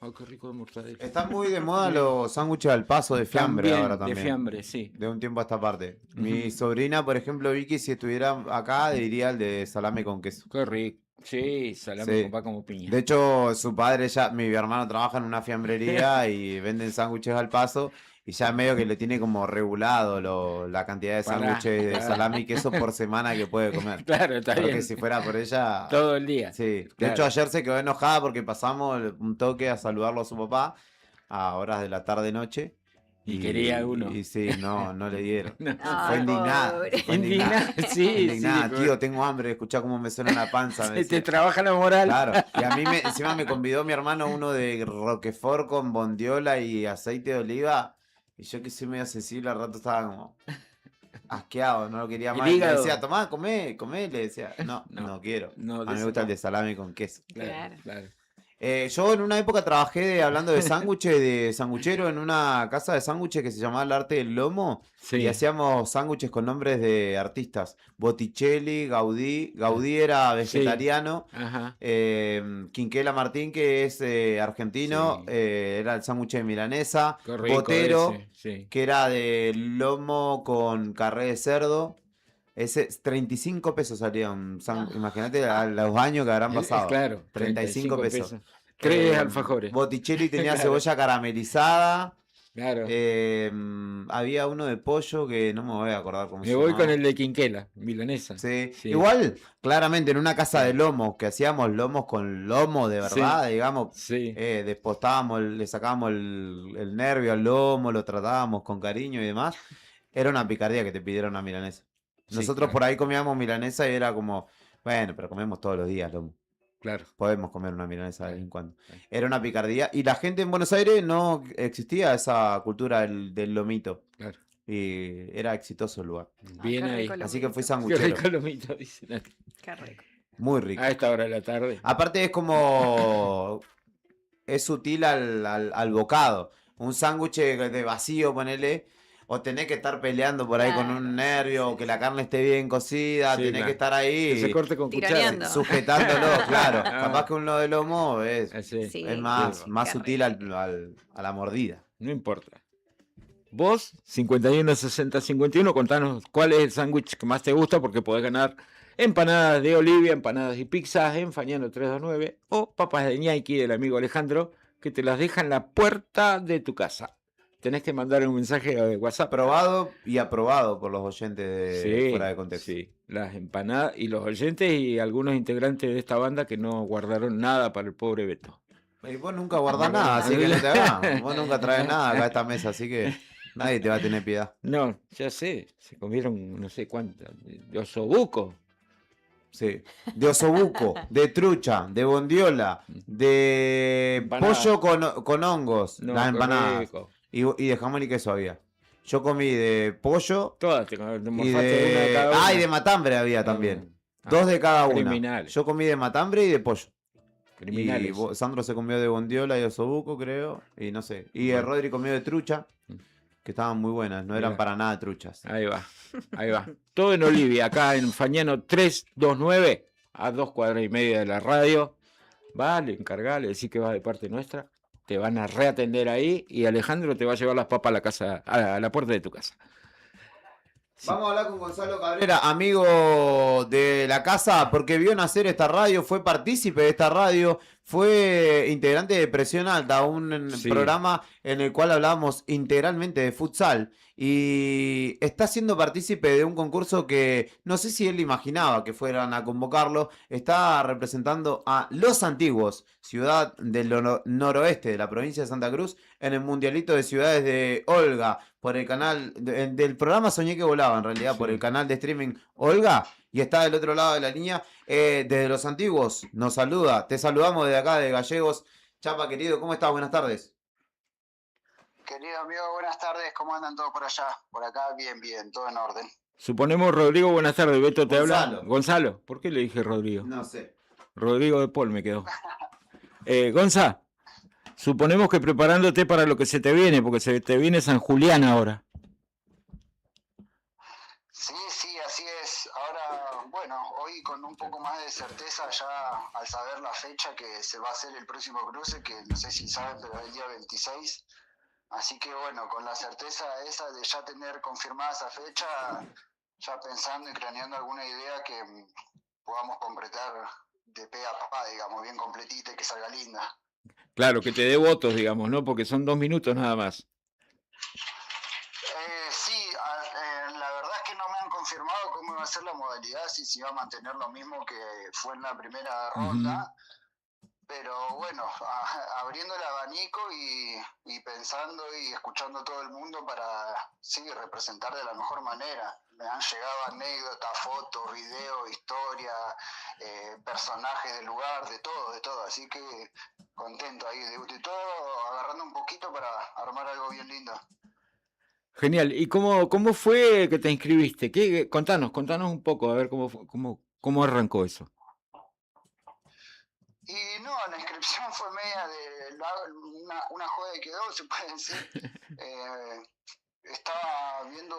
Oh, qué rico de mortadela. Están muy de moda los sándwiches al paso de fiambre También, ahora también. de fiambre, sí. De un tiempo a esta parte. Mi sobrina, por ejemplo, Vicky, si estuviera acá, diría el de salame con queso. Qué rico. Sí, salame Sí. con pan como piña. De hecho, su padre mi hermano trabaja en una fiambrería y venden sándwiches al paso. Y ya medio que le tiene como regulado la cantidad de Pará. sándwiches de salame y queso por semana que puede comer. Claro, está Porque bien. si fuera por ella... Todo el día. Sí. De Claro. hecho, ayer se quedó enojada porque pasamos un toque a saludarlo a su papá a horas de la tarde-noche. Y quería uno. Y sí, no le dieron. No. Fue Ay, indignada. pobre. Fue indignada. Indignada, sí, Indignada, sí, tío, tengo hambre, escuchá cómo me suena la panza. me Se te decía. trabaja la moral. Claro, y a mí encima me convidó mi hermano uno de Roquefort con bondiola y aceite de oliva. Y yo que soy medio sensible, al rato estaba como asqueado, no lo quería El más. Y le hígado. decía, tomá, comé, le decía. No quiero. No, A de mí me eso gusta el no. de salami con queso. Claro, claro. Yo en una época trabajé hablando de sándwiches, de sanguchero en una casa de sándwiches que se llamaba El Arte del Lomo. Sí. Y hacíamos sándwiches con nombres de artistas. Botticelli, Gaudí. Gaudí era vegetariano. Ajá. Quinquela Martín, que es argentino, Sí. era el sándwich de milanesa. Qué rico Botero, ese, sí. que era de lomo con carré de cerdo. Ese 35 pesos salía un sándwich. Imagínate a los años que habrán pasado. Claro, 35 pesos. 3 alfajores. Botticelli tenía Claro. cebolla caramelizada. Claro. Había uno de pollo que no me voy a acordar cómo se Me voy llamaba. con el de Quinquela, milanesa. Sí. Sí. Igual, claramente en una casa de lomos, que hacíamos lomos con lomo de verdad, digamos, Sí. despostábamos, le sacábamos el nervio al lomo, lo tratábamos con cariño y demás, era una picardía que te pidieran una milanesa. Sí, Nosotros claro. por ahí comíamos milanesa y era como, bueno, pero comemos todos los días lomo. Claro. Podemos comer una milanesa de vez en cuando. Era una picardía. Y la gente en Buenos Aires no existía esa cultura del lomito. Claro. y era exitoso el lugar. Bien ahí. Así que fui Qué sanguchero. rico lomito, dice Nati. Qué rico. Muy rico. A esta hora de la tarde. Aparte es como... es sutil al bocado. Un sándwich de vacío, ponele, o tenés que estar peleando por ahí con un nervio, o que la carne esté bien cocida, Sí, tenés claro. que estar ahí Que se corte con cuchara. Tironeando. sujetándolo, claro. Ah. Capaz que uno de lomo es, Sí. Sí. es más Qué sutil a la mordida. No importa. Vos, 51 60 51, contanos cuál es el sándwich que más te gusta, porque podés ganar empanadas de Olivia, empanadas y pizzas en Fañano 329 o papas de ñaiqui del amigo Alejandro, que te las deja en la puerta de tu casa. Tenés que mandar un mensaje de WhatsApp. Aprobado y aprobado por los oyentes de Fuera de Contexto. Sí, las empanadas y los oyentes y algunos integrantes de esta banda que no guardaron nada para el pobre Beto. Y vos nunca guardás nada, así que no te hagas. Vos nunca traes nada acá a esta mesa, así que nadie te va a tener piedad. No, ya sé, se comieron no sé cuántas, de osobuco. Sí. De osobuco, de trucha, de bondiola, de Empanada. pollo con hongos, No, las qué empanadas. rico. Y de jamón y queso había. Yo comí de pollo Todas te y morfaste una de cada de... una. Ah, y de matambre había también. Ah, 2 de cada una. criminales. Yo comí de matambre y de pollo. Criminales. Y Sandro se comió de bondiola y osobuco, creo. Y no sé. Y Bueno. Rodri comió de trucha, que estaban muy buenas. No eran Mira. para nada truchas. Ahí va, ahí va. Todo en Olivia, acá en Fañano 329, a 2 cuadras y media de la radio. Vale, encargale, decir que va de parte nuestra. Te van a reatender ahí y Alejandro te va a llevar las papas a la casa, a la puerta de tu casa. Vamos a hablar con Gonzalo Cabrera, amigo de la casa, porque vio nacer esta radio, fue partícipe de esta radio, fue integrante de Presión Alta, un Sí. programa en el cual hablábamos integralmente de futsal. Y está siendo partícipe de un concurso que no sé si él imaginaba que fueran a convocarlo. Está representando a Los Antiguos, ciudad del noroeste de la provincia de Santa Cruz, en el Mundialito de Ciudades de Olga, por el canal del programa Soñé que Volaba, en realidad, por el canal de streaming Olga. Y está del otro lado de la línea, desde Los Antiguos, nos saluda. Te saludamos desde acá, de Gallegos. Chapa, querido, ¿cómo estás? Buenas tardes. Querido amigo, buenas tardes, ¿cómo andan todos por allá? Por acá, bien, todo en orden. Suponemos, Rodrigo, buenas tardes, Beto te habla. Gonzalo. Gonzalo, ¿por qué le dije Rodrigo? No sé. Rodrigo de Paul me quedó. Gonza, suponemos que preparándote para lo que se te viene, porque se te viene San Julián ahora. Sí, así es. Ahora, bueno, hoy con un poco más de certeza ya al saber la fecha que se va a hacer el próximo cruce, que no sé si saben, pero es el día 26. Así que bueno, con la certeza esa de ya tener confirmada esa fecha, ya pensando y craneando alguna idea que podamos concretar de pe a pa, digamos, bien completita y que salga linda. Claro, que te dé votos, digamos, ¿no? Porque son 2 minutos nada más. Sí, la verdad es que no me han confirmado cómo va a ser la modalidad, si se va a mantener lo mismo que fue en la primera ronda. Pero bueno, abriendo el abanico y pensando y escuchando a todo el mundo para sí, representar de la mejor manera. Me han llegado anécdotas, fotos, videos, historia, personajes del lugar, de todo. Así que contento ahí, de todo agarrando un poquito para armar algo bien lindo. Genial. ¿Y cómo fue que te inscribiste? Contanos un poco, a ver cómo arrancó eso. Y no, la inscripción fue media de una joda que quedó, se puede decir. Estaba viendo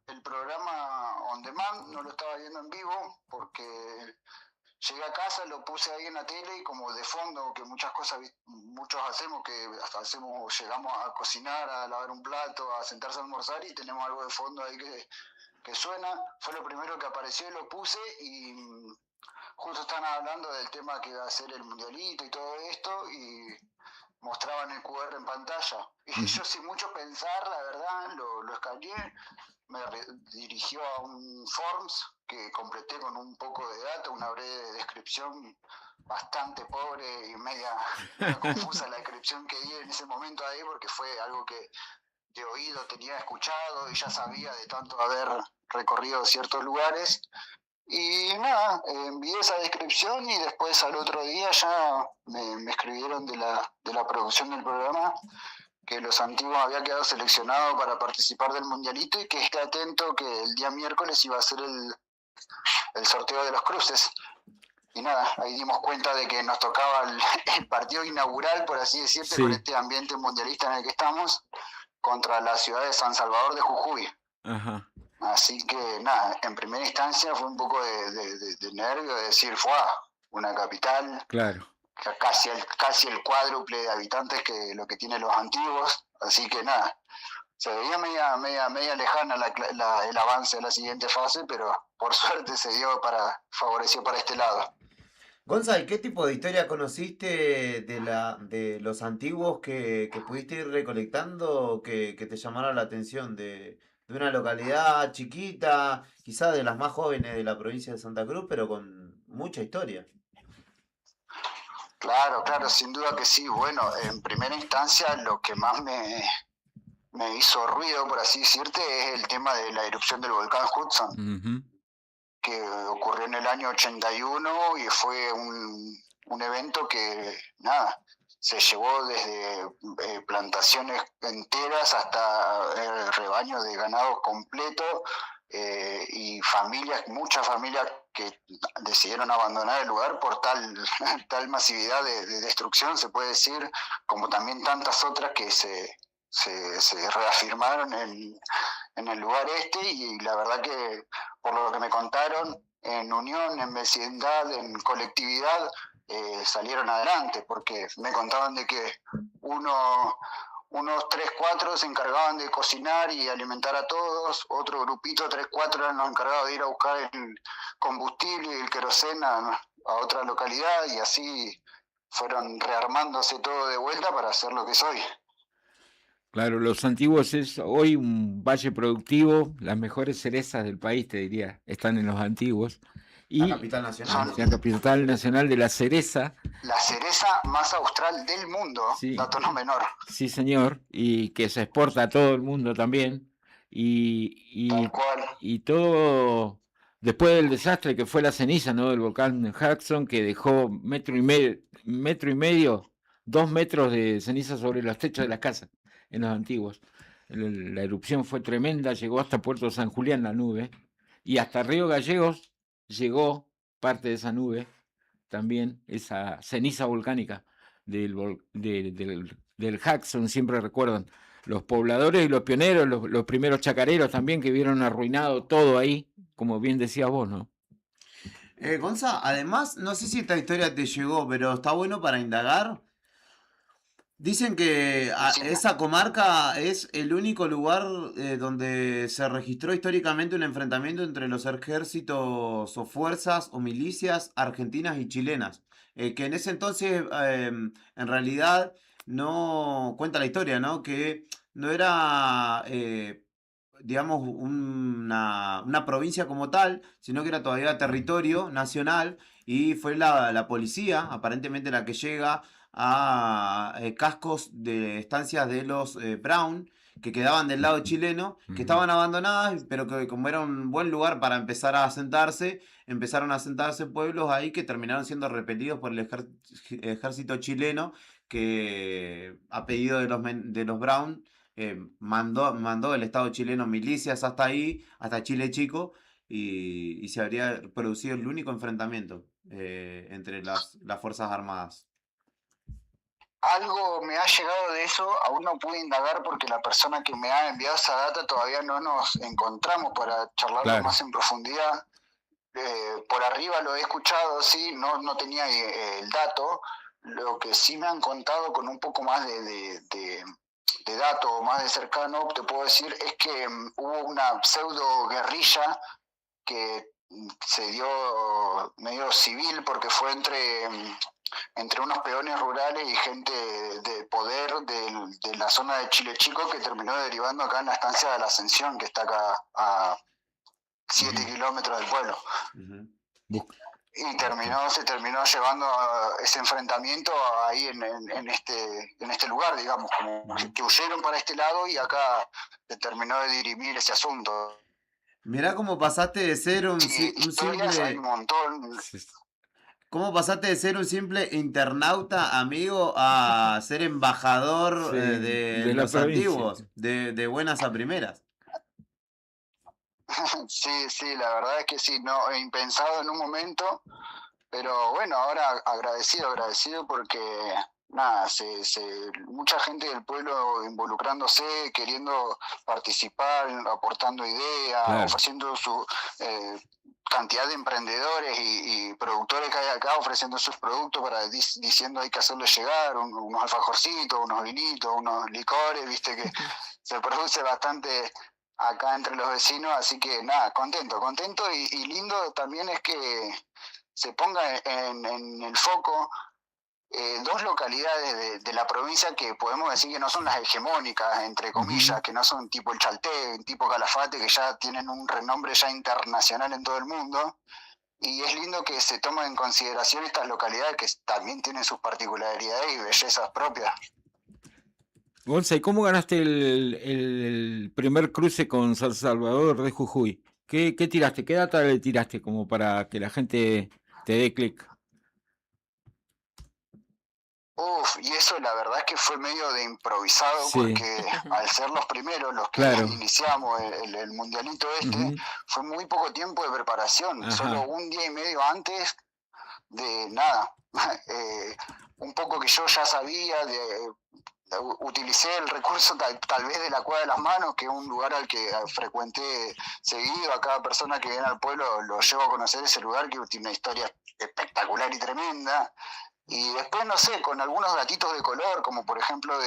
el programa on demand, no lo estaba viendo en vivo, porque llegué a casa, lo puse ahí en la tele y como de fondo, que muchos hacemos, llegamos a cocinar, a lavar un plato, a sentarse a almorzar y tenemos algo de fondo ahí que suena. Fue lo primero que apareció y lo puse y justo están hablando del tema que va a ser el mundialito y todo esto y mostraban el QR en pantalla. Y yo sin mucho pensar, la verdad, lo escaneé, me dirigió a un forms que completé con un poco de datos, una breve descripción bastante pobre y media confusa la descripción que di en ese momento ahí, porque fue algo que de oído tenía escuchado y ya sabía de tanto haber recorrido ciertos lugares. Y nada, envié esa descripción y después al otro día ya me escribieron de la producción del programa que los antiguos había quedado seleccionado para participar del mundialito y que esté atento que el día miércoles iba a ser el sorteo de los cruces. Y nada, ahí dimos cuenta de que nos tocaba el partido inaugural, por así decirte, Sí. con este ambiente mundialista en el que estamos, contra la ciudad de San Salvador de Jujuy. Ajá. Así que nada, en primera instancia fue un poco de nervio, de decir, fue una capital, Claro. casi el cuádruple de habitantes que lo que tienen los antiguos. Así que nada, se veía media lejana el avance de la siguiente fase, pero por suerte se dio favoreció para este lado. Gonza, ¿y qué tipo de historia conociste de los antiguos que pudiste ir recolectando que te llamaron la atención de una localidad chiquita, quizás de las más jóvenes de la provincia de Santa Cruz, pero con mucha historia? Claro, sin duda que sí. Bueno, en primera instancia lo que más me hizo ruido, por así decirte, es el tema de la erupción del volcán Hudson, Ujú. que ocurrió en el año 81 y fue un evento que, nada, se llevó desde plantaciones enteras hasta rebaños de ganado completo y muchas familias que decidieron abandonar el lugar por tal masividad de destrucción, se puede decir, como también tantas otras que se reafirmaron en el lugar y la verdad que por lo que me contaron, en unión, en vecindad, en colectividad, salieron adelante, porque me contaban de que unos 3, 4 se encargaban de cocinar y alimentar a todos, otro grupito, 3, 4 eran los encargados de ir a buscar el combustible y el queroseno a otra localidad, y así fueron rearmándose todo de vuelta para hacer lo que soy. Claro, Los Antiguos es hoy un valle productivo, las mejores cerezas del país, te diría, están en Los Antiguos. Y La capital nacional. la capital nacional de la cereza, La cereza más austral del mundo, Sí. dato no menor. sí señor, y que se exporta a todo el mundo también. Tal cual. Y todo después del desastre que fue la ceniza, ¿no? Del volcán Hudson, que dejó metro y medio, 2 metros de ceniza sobre los techos de las casas en Los Antiguos. La erupción fue tremenda, llegó hasta Puerto San Julián la nube, y hasta Río Gallegos llegó parte de esa nube, también esa ceniza volcánica del Hudson, siempre recuerdan. Los pobladores y los pioneros, los primeros chacareros también que vieron arruinado todo ahí, como bien decías vos, ¿no? Gonza, además, no sé si esta historia te llegó, pero está bueno para indagar. Dicen que esa comarca es el único lugar donde se registró históricamente un enfrentamiento entre los ejércitos o fuerzas o milicias argentinas y chilenas. Que en ese entonces, en realidad, no cuenta la historia, ¿no? Que no era, digamos, una provincia como tal, sino que era todavía territorio nacional y fue la policía, aparentemente la que llega a cascos de estancias de los Brown que quedaban del lado chileno, que estaban abandonadas, pero que como era un buen lugar para empezar a asentarse, empezaron a asentarse pueblos ahí que terminaron siendo repelidos por el ejército chileno que a pedido de los Brown mandó el Estado chileno milicias hasta ahí, hasta Chile Chico, y se habría producido el único enfrentamiento entre las Fuerzas Armadas. Algo me ha llegado de eso, aún no pude indagar porque la persona que me ha enviado esa data todavía no nos encontramos para charlarlo Claro. más en profundidad. Por arriba lo he escuchado, sí, no tenía el dato. Lo que sí me han contado con un poco más de dato, más de cercano, te puedo decir, es que hubo una pseudo guerrilla que se dio medio civil porque fue entre unos peones rurales y gente de poder de la zona de Chile Chico que terminó derivando acá en la estancia de la Ascensión, que está acá a 7 kilómetros del pueblo. Y se terminó llevando ese enfrentamiento ahí en este lugar, digamos, como que huyeron para este lado y acá se terminó de dirimir ese asunto. Mirá cómo pasaste de ser un Historias hay simple... un montón. ¿Cómo pasaste de ser un simple internauta, amigo, a ser embajador Sí, de de la los provincia. antiguos, de buenas a primeras? Sí, sí, la verdad es que sí, no, impensado en un momento, pero bueno, ahora agradecido porque nada, mucha gente del pueblo involucrándose, queriendo participar, aportando ideas, Claro. ofreciendo su cantidad de emprendedores y productores que hay acá ofreciendo sus productos diciendo hay que hacerles llegar unos alfajorcitos, unos vinitos, unos licores, viste que se produce bastante acá entre los vecinos, así que nada, contento y lindo también es que se ponga en el foco dos localidades de la provincia que podemos decir que no son las hegemónicas, entre comillas, que no son tipo el Chalté, tipo Calafate, que ya tienen un renombre ya internacional en todo el mundo. Y es lindo que se tomen en consideración estas localidades que también tienen sus particularidades y bellezas propias. Gonza, ¿y cómo ganaste el primer cruce con San Salvador de Jujuy? ¿Qué tiraste? ¿Qué data le tiraste como para que la gente te dé clic? Y eso la verdad es que fue medio de improvisado Sí. porque al ser los primeros, los que Claro. iniciamos el mundialito Ujú. fue muy poco tiempo de preparación, Ajá. solo un día y medio antes de nada. Un poco que yo ya sabía, utilicé el recurso tal vez de la Cueva de las Manos, que es un lugar al que frecuenté seguido. A cada persona que viene al pueblo lo llevo a conocer ese lugar, que tiene una historia espectacular y tremenda. Y después, no sé, con algunos datitos de color, como por ejemplo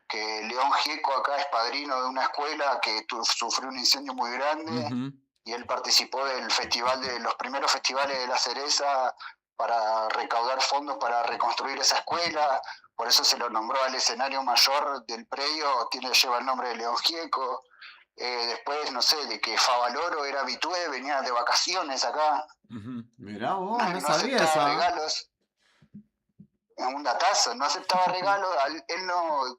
que León Gieco acá es padrino de una escuela que sufrió un incendio muy grande, Ujú. y él participó del festival, de los primeros festivales de La Cereza, para recaudar fondos para reconstruir esa escuela. Por eso se lo nombró al escenario mayor del predio, lleva el nombre de León Gieco. Después, no sé, de que Favaloro era habitué, venía de vacaciones acá. Ujú. Mirá vos, no No sabía aceptaba esa. regalos. Un datazo, no aceptaba regalos, él no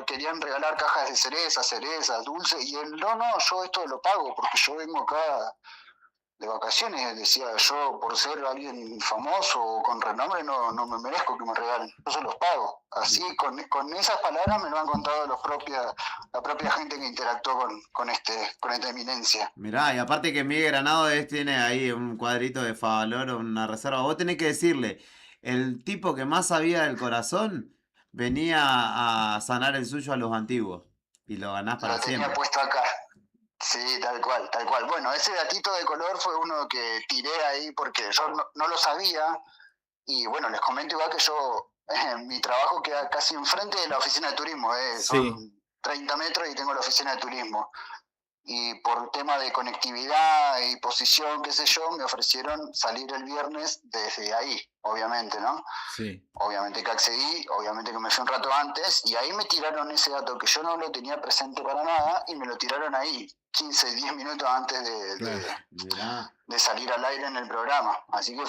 querían regalar cajas de cerezas, dulces, y él, no, yo esto lo pago porque yo vengo acá de vacaciones, decía yo, por ser alguien famoso o con renombre no me merezco que me regalen, yo se los pago. Así, con esas palabras me lo han contado la propia gente que interactuó con esta eminencia. Mirá, y aparte que Miguel Granados tiene ahí un cuadrito de Favaloro, una reserva. Vos tenés que decirle, el tipo que más sabía del corazón venía a sanar el suyo a los antiguos. Y lo ganás para Lo tenía siempre. puesto acá. Sí, tal cual. Bueno, ese datito de color fue uno que tiré ahí porque yo no lo sabía. Y bueno, les comento igual que yo, mi trabajo queda casi enfrente de la oficina de turismo. Son 30 metros y tengo la oficina de turismo. Y por tema de conectividad y posición, qué sé yo, me ofrecieron salir el viernes desde ahí, obviamente, ¿no? Sí. Obviamente que accedí, obviamente que me fui un rato antes, y ahí me tiraron ese dato que yo no lo tenía presente para nada, y me lo tiraron ahí, 15, 10 minutos antes Mirá. de salir al aire en el programa. Así que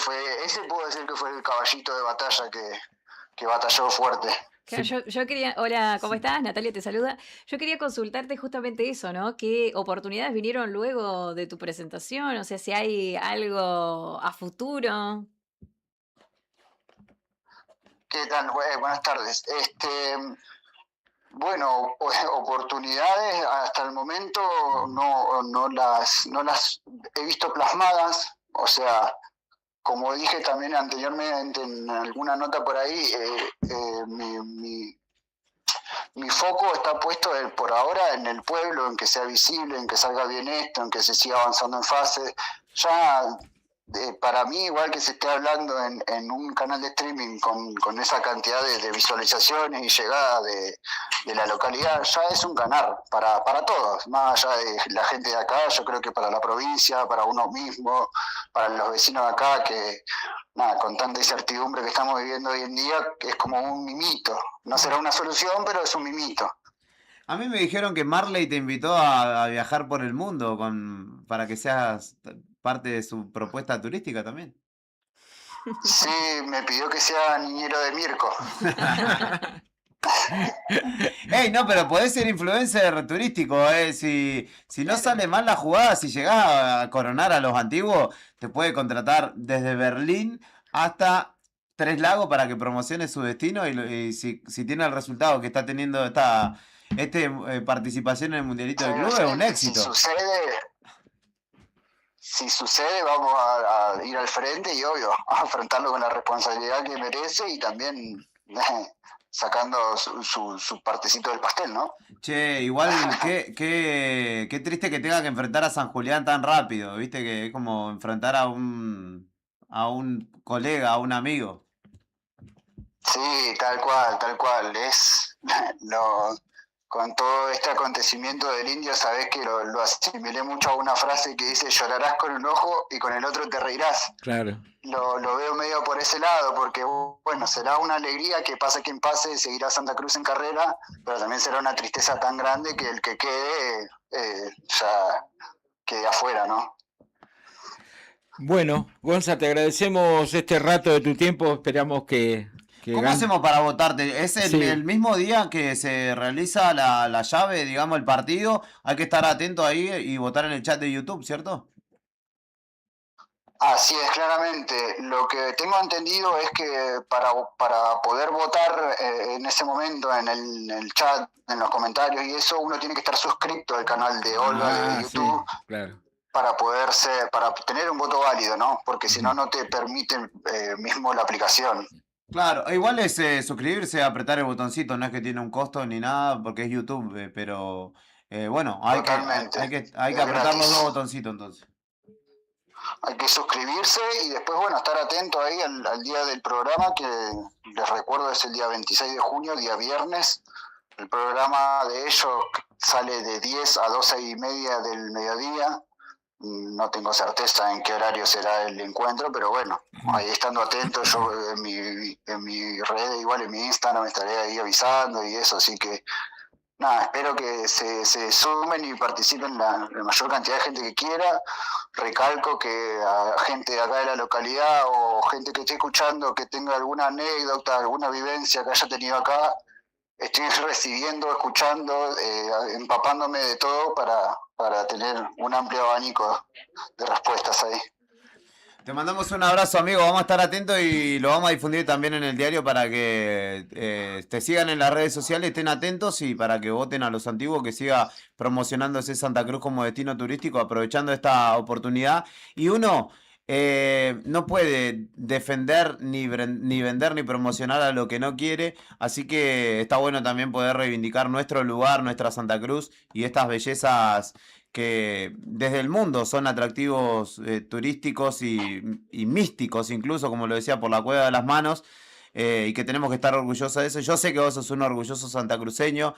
ese puedo decir que fue el caballito de batalla que batalló fuerte. Claro, yo quería, hola, ¿cómo estás? Natalia te saluda. Yo quería consultarte justamente eso, ¿no? ¿Qué oportunidades vinieron luego de tu presentación? O sea, si hay algo a futuro. ¿Qué tal? Buenas tardes. Bueno, oportunidades hasta el momento no las he visto plasmadas. O sea, como dije también anteriormente en alguna nota por ahí, mi foco está puesto por ahora en el pueblo, en que sea visible, en que salga bien esto, en que se siga avanzando en fase. Ya para mí, igual que se esté hablando en un canal de streaming con esa cantidad de visualizaciones y llegada de la localidad, ya es un ganar para todos, más allá de la gente de acá. Yo creo que para la provincia, para uno mismo, para los vecinos de acá, que nada, con tanta incertidumbre que estamos viviendo hoy en día, es como un mimito. No será una solución, pero es un mimito. A mí me dijeron que Marley te invitó a viajar por el mundo para que seas parte de su propuesta turística también. Sí, me pidió que sea niñero de Mirko. Ey, no, pero podés ser influencer turístico, si no sale mal la jugada, si llegás a coronar a los antiguos, te puede contratar desde Berlín hasta Tres Lagos para que promocione su destino y si tiene el resultado que está teniendo esta participación en el Mundialito del Club, es un éxito. Si sucede, vamos a ir al frente y obvio, a afrontarlo con la responsabilidad que merece y también sacando su partecito del pastel, ¿no? Che, igual qué triste que tenga que enfrentar a San Julián tan rápido, viste que es como enfrentar a un colega, a un amigo. Sí, tal cual. Con todo este acontecimiento del Indio, sabés que lo asimilé mucho a una frase que dice: llorarás con un ojo y con el otro te reirás. Claro. Lo veo medio por ese lado, porque bueno, será una alegría que pase quien pase, seguirá Santa Cruz en carrera, pero también será una tristeza tan grande que el que quede ya quede afuera, ¿no? Bueno, Gonza, te agradecemos este rato de tu tiempo, esperamos que ¿Cómo hacemos para votarte? ¿Es el mismo día que se realiza la llave, digamos, el partido? Hay que estar atento ahí y votar en el chat de YouTube, ¿cierto? Así es, claramente. Lo que tengo entendido es que para poder votar en ese momento en el chat, en los comentarios y eso, uno tiene que estar suscrito al canal de Olga de YouTube. Sí, claro. Para tener un voto válido, ¿no? Porque si no, no te permiten mismo la aplicación. Claro, igual es suscribirse, apretar el botoncito, no es que tiene un costo ni nada, porque es YouTube, pero bueno, hay que apretar los dos botoncitos entonces. Hay que suscribirse y después, bueno, estar atento ahí al día del programa, que les recuerdo es el día 26 de junio, día viernes. El programa de ellos sale de 10 a 12:30 del mediodía. No tengo certeza en qué horario será el encuentro, pero bueno, ahí estando atento, yo en mi red, igual en mi Instagram, estaré ahí avisando y eso, así que nada, espero que se sumen y participen la mayor cantidad de gente que quiera. Recalco que a gente de acá de la localidad o gente que esté escuchando que tenga alguna anécdota, alguna vivencia que haya tenido acá, estoy recibiendo, escuchando, empapándome de todo para tener un amplio abanico de respuestas ahí. Te mandamos un abrazo, amigo. Vamos a estar atentos y lo vamos a difundir también en el diario para que te sigan en las redes sociales, estén atentos y para que voten a los antiguos, que siga promocionándose Santa Cruz como destino turístico, aprovechando esta oportunidad. Y uno no puede defender ni vender ni promocionar a lo que no quiere, así que está bueno también poder reivindicar nuestro lugar, nuestra Santa Cruz y estas bellezas que desde el mundo son atractivos turísticos y místicos incluso, como lo decía, por la Cueva de las Manos, y que tenemos que estar orgullosos de eso. Yo sé que vos sos un orgulloso santacruceño.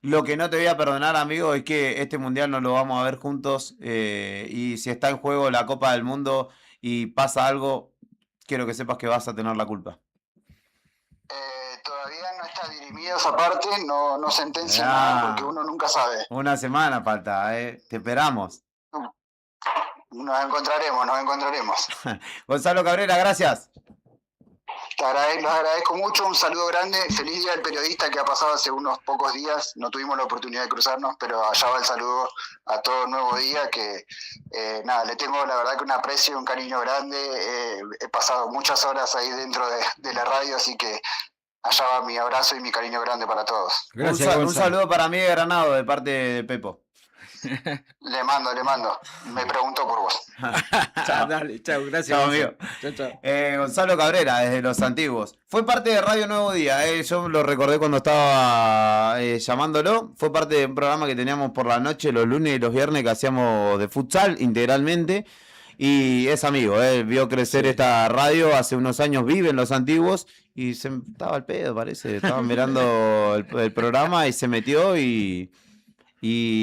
Lo que no te voy a perdonar, amigo, es que este mundial no lo vamos a ver juntos, y si está en juego la Copa del Mundo y pasa algo, quiero que sepas que vas a tener la culpa. Todavía no está dirimido esa parte, no sentencia nada, porque uno nunca sabe. Una semana falta, te esperamos. Nos encontraremos. Gonzalo Cabrera, gracias. Los agradezco mucho, un saludo grande, feliz día del periodista que ha pasado hace unos pocos días, no tuvimos la oportunidad de cruzarnos, pero allá va el saludo a todo nuevo día, que le tengo la verdad que un aprecio, un cariño grande, he pasado muchas horas ahí dentro de la radio, así que allá va mi abrazo y mi cariño grande para todos. Gracias, un saludo para mí de Granado, de parte de Pepo. Le mando. Me preguntó por vos. Chao, dale, chao, gracias. Chao, amigo. Chao. Gonzalo Cabrera, desde Los Antiguos. Fue parte de Radio Nuevo Día. Yo lo recordé cuando estaba llamándolo. Fue parte de un programa que teníamos por la noche, los lunes y los viernes, que hacíamos de futsal integralmente. Y es amigo, vio crecer esta radio, hace unos años vive en Los Antiguos y se estaba al pedo, parece. Estaba mirando el programa y se metió y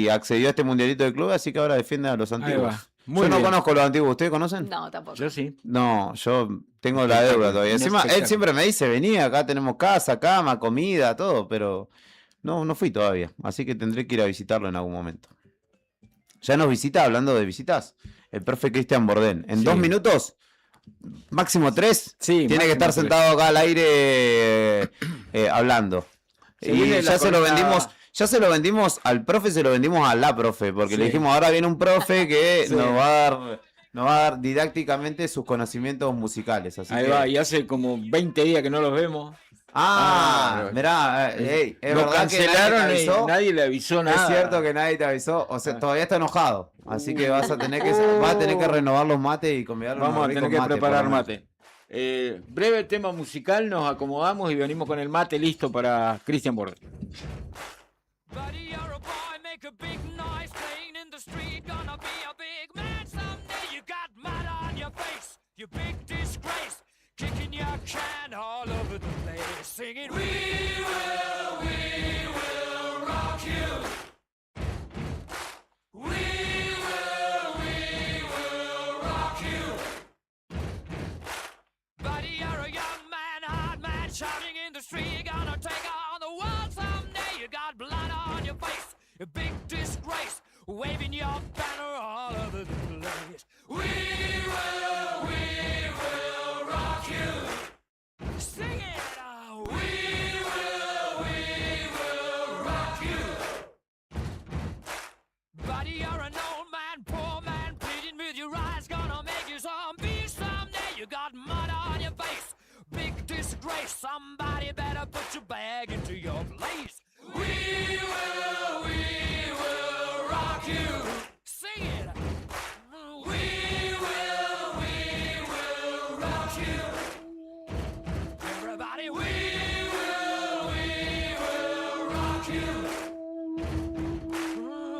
accedió a este mundialito de club, así que ahora defiende a Los Antiguos. Yo no conozco Los Antiguos, ¿ustedes conocen? No, tampoco. Yo sí. No, yo tengo la deuda todavía. Encima, él siempre me dice, venía, acá tenemos casa, cama, comida, todo, pero no fui todavía, así que tendré que ir a visitarlo en algún momento. Ya nos visita, hablando de visitas, el profe Cristian Bordén. En 2 minutos, máximo 3, tiene que estar sentado acá al aire hablando. Y ya se lo vendimos. Ya se lo vendimos al profe, se lo vendimos a la profe, porque le dijimos, ahora viene un profe que nos va a dar nos va a dar didácticamente sus conocimientos musicales. Así Ahí que... va, y hace como 20 días que no los vemos. Mirá, es Lo verdad que cancelaron nadie te y avisó. nadie le avisó nada. Es cierto que nadie te avisó, o sea, todavía está enojado, así que vas a tener que renovar los mates y convidarlos. Vamos a tener que preparar por lo menos. mate. Breve tema musical, nos acomodamos y venimos con el mate listo para Christian Bordet. Buddy, you're a boy, make a big noise, playing in the street, gonna be a big man someday. You got mud on your face, you big disgrace, kicking your can all over the place, singing, we will rock you. We will rock you. Buddy, you're a young man, hard man, shouting in the street, gonna take on the world someday. You got blood on your face, a big disgrace, waving your banner all over the place. We will rock you. Sing it, we will rock you. Buddy, you're an old man, poor man, pleading with your eyes, gonna make you zombie someday. You got mud on your face, big disgrace, somebody better put your bag into your place. We will rock you. Sing it. We will rock you. Everybody, we will rock you.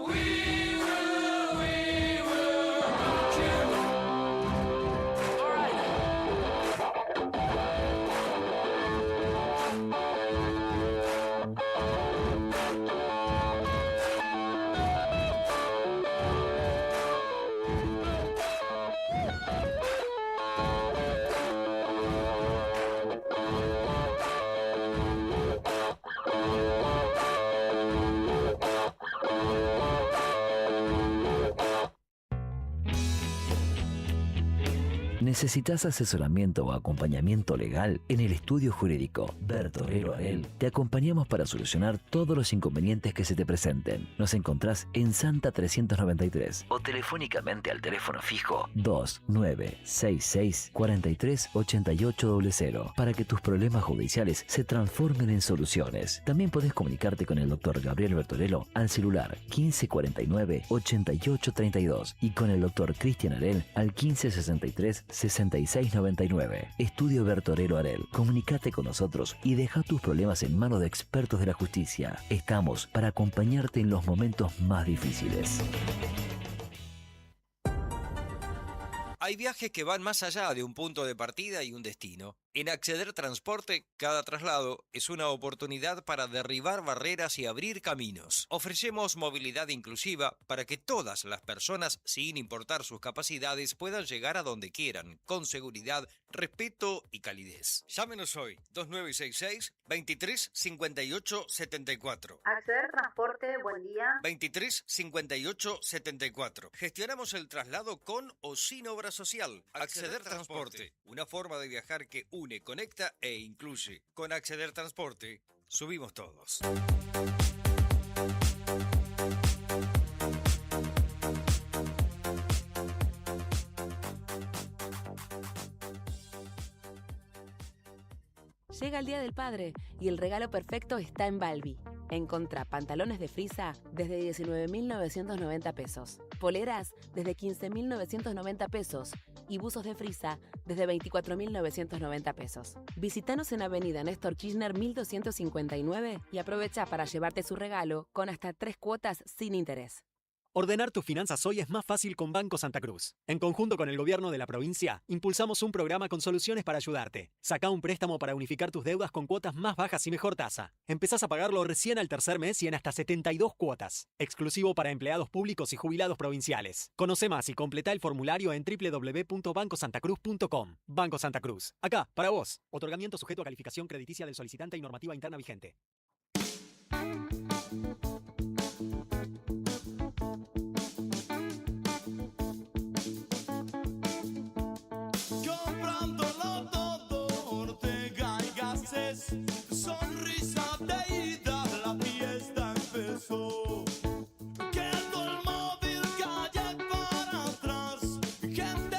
We will rock you. All right. ¿Necesitas asesoramiento o acompañamiento legal? En el estudio jurídico Bertorero Arel te acompañamos para solucionar todos los inconvenientes que se te presenten. Nos encontrás en Santa 393 o telefónicamente al teléfono fijo 2966 438800 para que tus problemas judiciales se transformen en soluciones. También podés comunicarte con el doctor Gabriel Bertorello al celular 1549 8832 y con el doctor Cristian Arel al 1563 6699. Estudio Bertorello Arel. Comunicate con nosotros y deja tus problemas en manos de expertos de la justicia. Estamos para acompañarte en los momentos más difíciles. Hay viajes que van más allá de un punto de partida y un destino. En Acceder Transporte, cada traslado es una oportunidad para derribar barreras y abrir caminos. Ofrecemos movilidad inclusiva para que todas las personas, sin importar sus capacidades, puedan llegar a donde quieran, con seguridad, respeto y calidez. Llámenos hoy, 2966-235874. Acceder Transporte, buen día. 235874. Gestionamos el traslado con o sin obra social. Acceder Transporte, una forma de viajar que une, conecta e incluye. Con Acceder Transporte, subimos todos. Llega el Día del Padre y el regalo perfecto está en Balbi. Encontrá pantalones de frisa desde 19.990 pesos, poleras desde 15.990 pesos y buzos de frisa desde 24.990 pesos. Visítanos en Avenida Néstor Kirchner 1259 y aprovecha para llevarte su regalo con hasta 3 cuotas sin interés. Ordenar tus finanzas hoy es más fácil con Banco Santa Cruz. En conjunto con el gobierno de la provincia, impulsamos un programa con soluciones para ayudarte. Sacá un préstamo para unificar tus deudas con cuotas más bajas y mejor tasa. Empezás a pagarlo recién al tercer mes y en hasta 72 cuotas. Exclusivo para empleados públicos y jubilados provinciales. Conoce más y completá el formulario en www.bancosantacruz.com. Banco Santa Cruz. Acá, para vos. Otorgamiento sujeto a calificación crediticia del solicitante y normativa interna vigente. Comprándolo todo, Ortega y Gasset. Sonrisa de ida, la fiesta empezó. Quedó el móvil, calle para atrás. Gente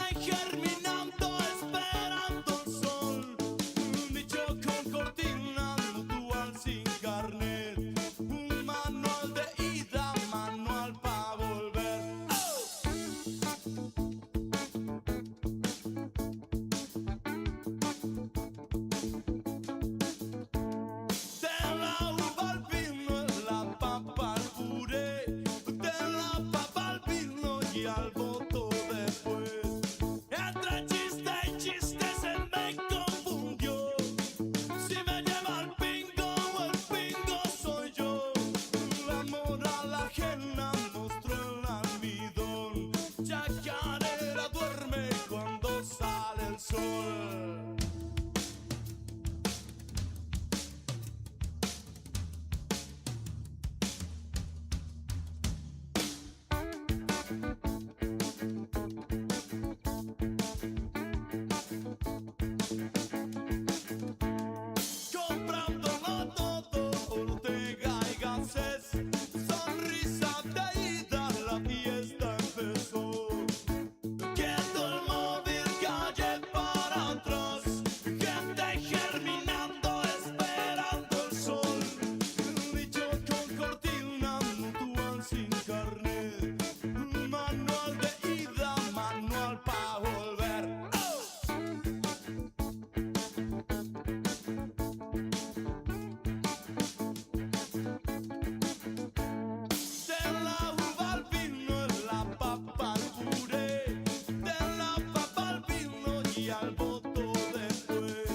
al puré, de la papa al vino y al voto después.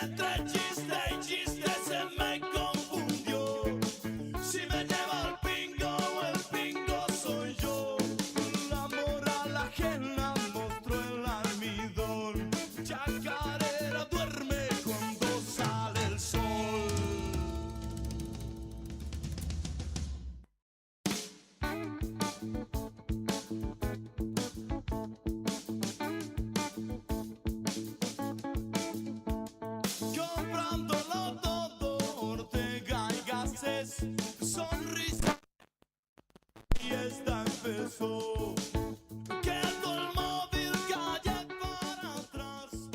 Entre chiste y chiste se me confundió, si me lleva el pingo o el pingo soy yo. La moral ajena mostró el almidón, chacarera duerme cuando sale el sol. Comprándolo todo, Ortega y Gasset, sonrisa y esta empezó. Quedó el móvil calle para atrás.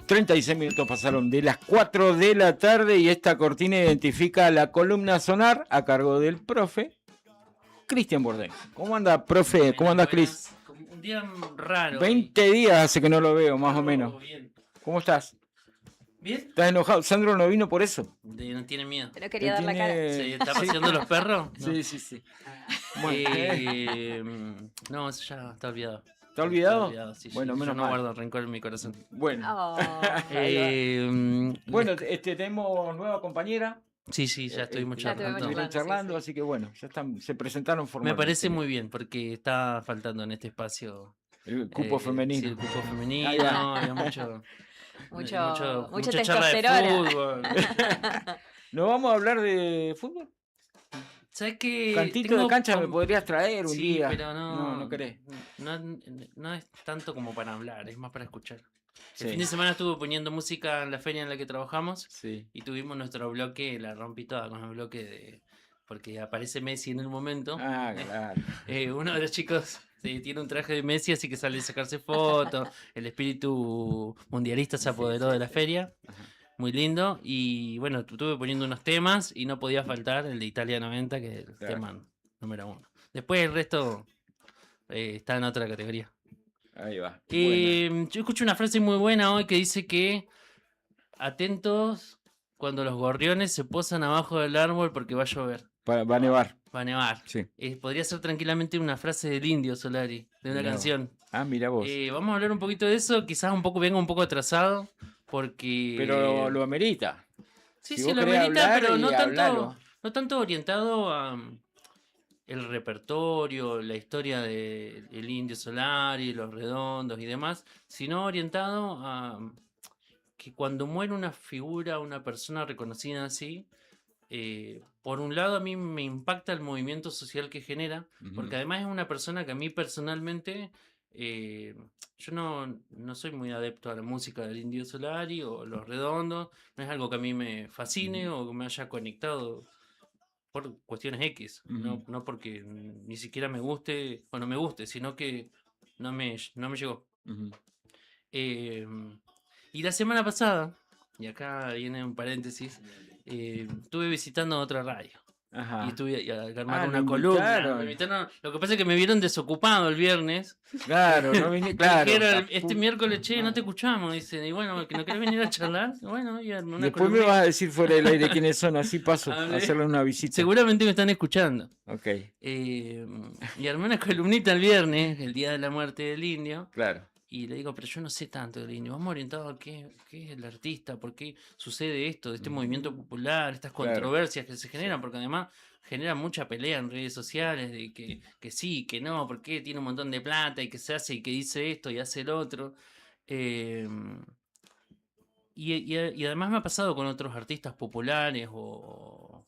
36 minutos pasaron de las 4 de la tarde y esta cortina identifica la columna sonar a cargo del profe Cristian Bourdais. ¿Cómo anda, profe? ¿Cómo andas, Cris? Un día raro. 20 días hace que no lo veo, más o menos. Bien. ¿Cómo estás? ¿Bien? ¿Estás enojado? Sandro no vino por eso. No tiene miedo. Pero quería dar la cara. ¿Se está paseando los perros? No. Sí. Bueno. No, eso ya está olvidado. ¿Está olvidado? Sí, Bueno, yo menos no mal. guardo rencor en mi corazón. Bueno. Eh, Bueno, tenemos nueva compañera. Sí, ya estuvimos charlando. Estuvieron charlando, así que bueno, ya están, se presentaron Me formalmente. parece muy bien, porque está faltando en este espacio el cupo femenino. Sí, el cupo femenino. Ahí va. Había mucha Mucha charla de testosterona. fútbol. ¿No vamos a hablar de fútbol? ¿Sabes qué? Cantito Tengo de cancha me com- podrías traer un Sí, día. pero No querés. No es tanto como para hablar, es más para escuchar. Sí. El fin de semana estuve poniendo música en la feria en la que trabajamos Sí. y tuvimos nuestro bloque, la rompí toda con el bloque de... Porque aparece Messi en el momento. Ah, claro. Uno de los chicos tiene un traje de Messi, así que sale a sacarse fotos. El espíritu mundialista se apoderó de la feria. Muy lindo. Y bueno, estuve poniendo unos temas y no podía faltar el de Italia 90, que es el Claro. tema número 1. Después el resto está en otra categoría. Ahí va. Yo escucho una frase muy buena hoy que dice que atentos cuando los gorriones se posan abajo del árbol porque va a llover. Va a nevar. Va a nevar. Sí. Podría ser tranquilamente una frase del Indio Solari, de una Mirá canción. Ah, mira vos. Vamos a hablar un poquito de eso, quizás venga un poco atrasado, porque... Pero lo amerita. Sí, Si sí, vos lo querés amerita, hablar pero y hablalo. no tanto orientado a el repertorio, la historia del Indio Solari, los redondos y demás, sino orientado a que cuando muere una figura, una persona reconocida así, por un lado a mí me impacta el movimiento social que genera, porque además es una persona que a mí personalmente, yo no soy muy adepto a la música del Indio Solari o Los Redondos, no es algo que a mí me fascine o que me haya conectado por cuestiones X, no porque ni siquiera me guste o no me guste, sino que no me llegó. Y la semana pasada, y acá viene un paréntesis, estuve visitando otra radio. Ajá. Y estuve a armar Ah, una lo columna. invitaron. Me invitaron. Lo que pasa es que me vieron desocupado el viernes. Claro, no vine, claro. Dijeron, este miércoles, che, no te escuchamos. Dicen, y bueno, ¿que no querés venir a charlar? Bueno, y armé una Después me columna. vas a decir fuera del aire quiénes son, así paso a Hablé. hacerle una visita. Seguramente me están escuchando. Ok. Y armé una columnita el viernes, el día de la muerte del indio. Claro. Y le digo, pero yo no sé tanto del indio. Vamos orientados a qué es el artista, por qué sucede esto, de este movimiento popular, estas Claro. controversias que se generan, porque además genera mucha pelea en redes sociales de que sí, que no, porque tiene un montón de plata y que se hace y que dice esto y hace el otro. Y además me ha pasado con otros artistas populares o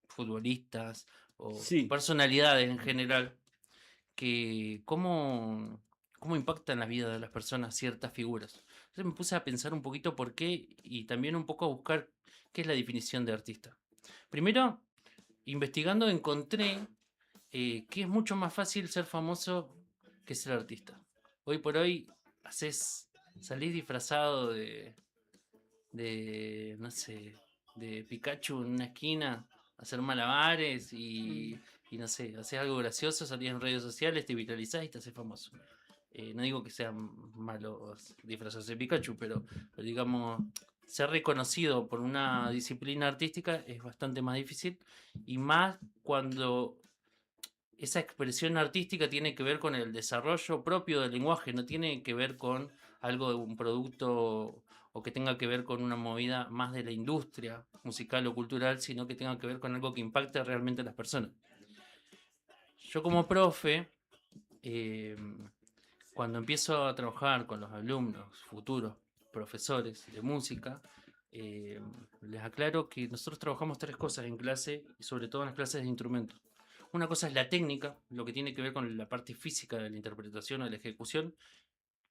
futbolistas o personalidades en general, que cómo impactan la vida de las personas ciertas figuras. Entonces me puse a pensar un poquito por qué y también un poco a buscar qué es la definición de artista. Primero, investigando encontré que es mucho más fácil ser famoso que ser artista. Hoy por hoy salís disfrazado de no sé, de Pikachu en una esquina, hacer malabares y no sé, haces algo gracioso, salís en redes sociales, te viralizás y te haces famoso. No digo que sean malos disfrazarse de Pikachu, pero digamos, ser reconocido por una disciplina artística es bastante más difícil y más cuando esa expresión artística tiene que ver con el desarrollo propio del lenguaje, no tiene que ver con algo de un producto o que tenga que ver con una movida más de la industria musical o cultural, sino que tenga que ver con algo que impacte realmente a las personas. Yo como profe, cuando empiezo a trabajar con los alumnos, futuros profesores de música, les aclaro que nosotros trabajamos 3 cosas en clase, y sobre todo en las clases de instrumentos. Una cosa es la técnica, lo que tiene que ver con la parte física de la interpretación o de la ejecución,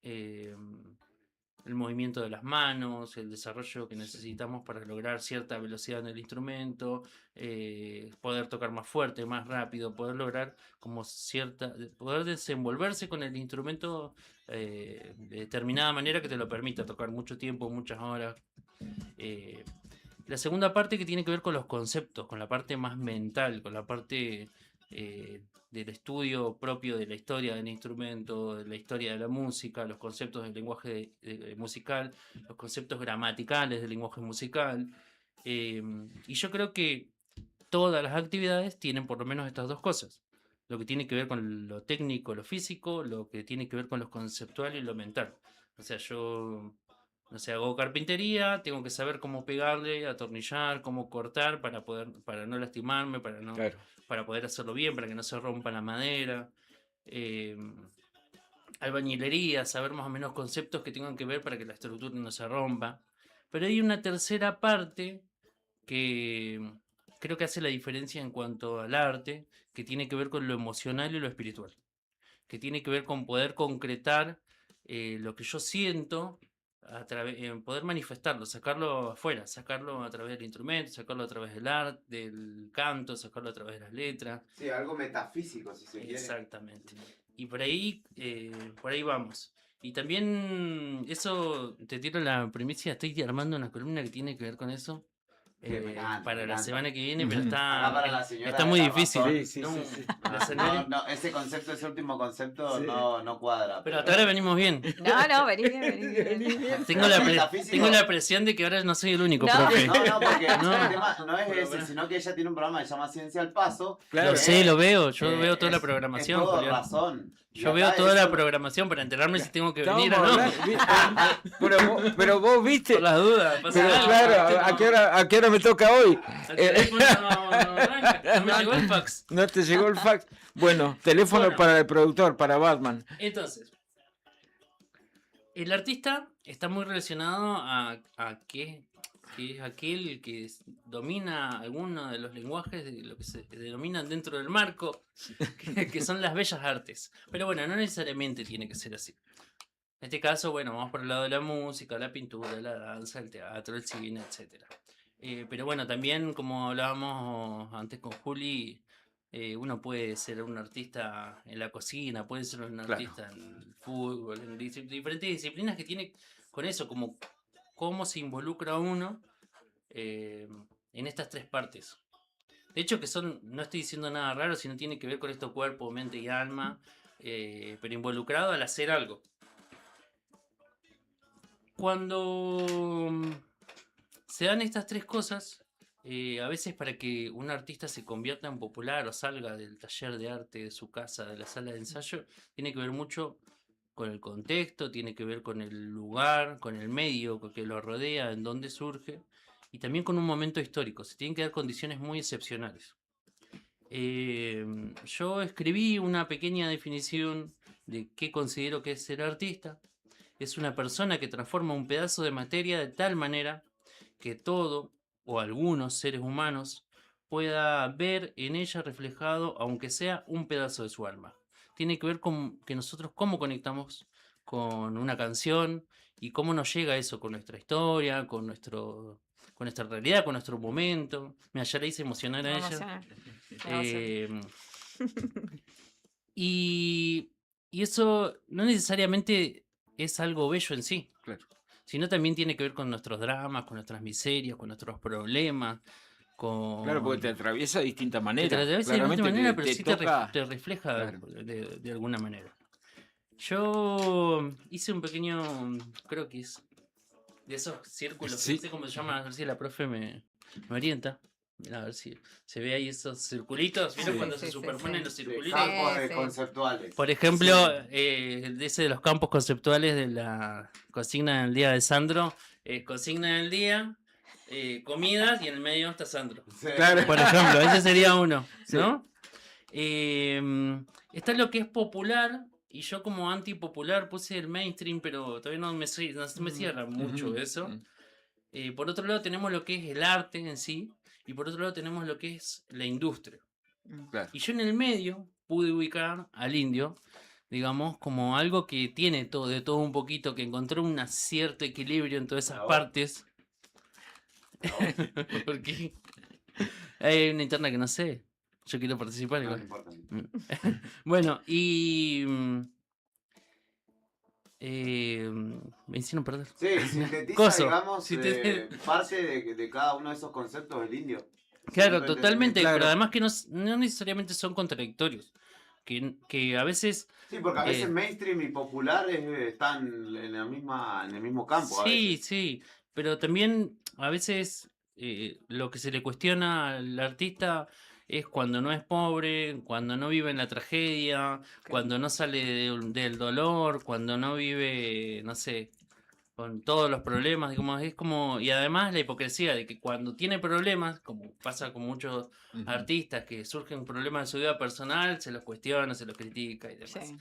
el movimiento de las manos, el desarrollo que necesitamos para lograr cierta velocidad en el instrumento, poder tocar más fuerte, más rápido, poder lograr como poder desenvolverse con el instrumento de determinada manera que te lo permita tocar mucho tiempo, muchas horas. La segunda parte que tiene que ver con los conceptos, con la parte más mental, con la parte del estudio propio de la historia del instrumento, de la historia de la música, los conceptos del lenguaje musical, los conceptos gramaticales del lenguaje musical. Y yo creo que todas las actividades tienen por lo menos estas 2 cosas. Lo que tiene que ver con lo técnico, lo físico, lo que tiene que ver con lo conceptual y lo mental. O sea, yo, no sé, hago carpintería, tengo que saber cómo pegarle, atornillar, cómo cortar para no lastimarme, para poder hacerlo bien, para que no se rompa la madera. Albañilería, saber más o menos conceptos que tengan que ver para que la estructura no se rompa. Pero hay una tercera parte que creo que hace la diferencia en cuanto al arte, que tiene que ver con lo emocional y lo espiritual, que tiene que ver con poder concretar lo que yo siento, poder manifestarlo, sacarlo afuera, sacarlo a través del instrumento, sacarlo a través del arte, del canto, sacarlo a través de las letras. Sí, algo metafísico, si se quiere. Exactamente. Y por ahí vamos. Y también eso, te tiro la primicia, estoy armando una columna que tiene que ver con eso. Para la semana que viene, pero está muy difícil. Ese concepto, ese último concepto no cuadra. Pero hasta ahora venimos bien. No, venís bien. Tengo la presión de que ahora no soy el único profe. No, porque el tema no es ese, sino que ella tiene un programa que se llama Ciencia al Paso. Claro, lo sé, lo veo. Yo veo toda la programación. Es todo razón. Yo veo toda la programación para enterarme si tengo que venir o no. Pero vos viste. Por las dudas. Pero claro, ¿a qué hora me toca hoy? El teléfono no me llegó el fax. No te llegó el fax. Bueno, teléfono para el productor, para Batman. Entonces, el artista está muy relacionado a que es aquel que domina alguno de los lenguajes de lo que se denominan dentro del marco, que son las bellas artes. Pero bueno, no necesariamente tiene que ser así. En este caso, bueno, vamos por el lado de la música, la pintura, la danza, el teatro, el cine, etc. Pero bueno, también como hablábamos antes con Juli, uno puede ser un artista en la cocina, puede ser un artista en el fútbol, en diferentes disciplinas que tiene con eso, como cómo se involucra uno en estas 3 partes. De hecho que no estoy diciendo nada raro, sino tiene que ver con esto cuerpo, mente y alma, pero involucrado al hacer algo. Cuando se dan estas 3 cosas, a veces para que un artista se convierta en popular o salga del taller de arte de su casa, de la sala de ensayo, tiene que ver mucho con el contexto, tiene que ver con el lugar, con el medio que lo rodea, en donde surge, y también con un momento histórico. Se tienen que dar condiciones muy excepcionales. Yo escribí una pequeña definición de qué considero que es ser artista. Es una persona que transforma un pedazo de materia de tal manera que todo o algunos seres humanos pueda ver en ella reflejado, aunque sea un pedazo de su alma. Tiene que ver con que nosotros cómo conectamos con una canción y cómo nos llega eso con nuestra historia, con nuestra realidad, con nuestro momento. Mira, ya le hice emocionar a ella. Y eso no necesariamente es algo bello en sí, sino también tiene que ver con nuestros dramas, con nuestras miserias, con nuestros problemas. Claro, porque te atraviesa de distintas maneras. Te atraviesa de distintas maneras, pero sí toca... te refleja de alguna manera. Yo hice un pequeño, creo que es de esos círculos, no sé cómo se llama, a ver si la profe me orienta. Mirá, a ver si se ve ahí esos circulitos. ¿Vieron Sí. cuando Sí, se sí, superponen sí. los Sí, circulitos? campos conceptuales. Por ejemplo, Sí. de ese de los campos conceptuales de la consigna del día de Sandro, consigna del día, comidas y en el medio está Sandro. Claro. Por ejemplo, ese sería uno, Sí. ¿no? Está lo que es popular y yo como antipopular puse el mainstream, pero todavía no me cierra mucho Ujú. eso. Por otro lado tenemos lo que es el arte en sí y por otro lado tenemos lo que es la industria. Claro. Y yo en el medio pude ubicar al indio, digamos, como algo que tiene todo, de todo un poquito, que encontró un cierto equilibrio en todas esas partes. Porque hay una interna que no sé. Yo quiero participar No, igual. no importa. Bueno, y me hicieron perder. Sí, sintetiza, Coso. digamos, parte de cada uno de esos conceptos del indio. Claro, Siempre totalmente, entendí. pero además que no necesariamente son contradictorios. Que a veces. Sí, porque a veces mainstream y popular están en el mismo campo. a Sí, veces. sí, pero también a veces lo que se le cuestiona al artista es cuando no es pobre, cuando no vive en la tragedia, cuando no sale del dolor, cuando no vive, no sé, con todos los problemas, digamos, es como, y además la hipocresía de que cuando tiene problemas, como pasa con muchos artistas que surgen problemas en su vida personal, se los cuestiona, se los critica y demás.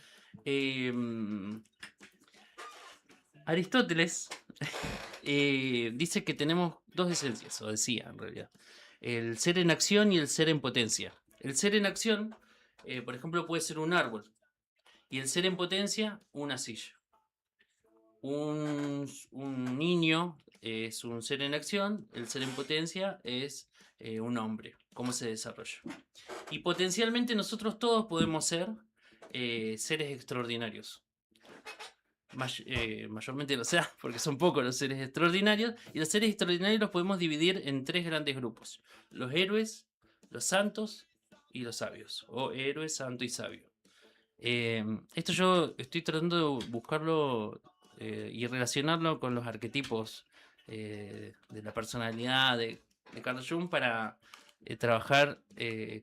Aristóteles dice que tenemos dos esencias, o decía en realidad, el ser en acción y el ser en potencia. El ser en acción, por ejemplo, puede ser un árbol, y el ser en potencia, una silla. Un niño es un ser en acción, el ser en potencia es un hombre, cómo se desarrolla. Y potencialmente nosotros todos podemos ser seres extraordinarios. Mayormente lo sea, porque son pocos los seres extraordinarios, y los seres extraordinarios los podemos dividir en tres grandes grupos: los héroes, los santos y los sabios, o héroe, santo y sabio. Esto yo estoy tratando de buscarlo y relacionarlo con los arquetipos de la personalidad de Carl Jung para trabajar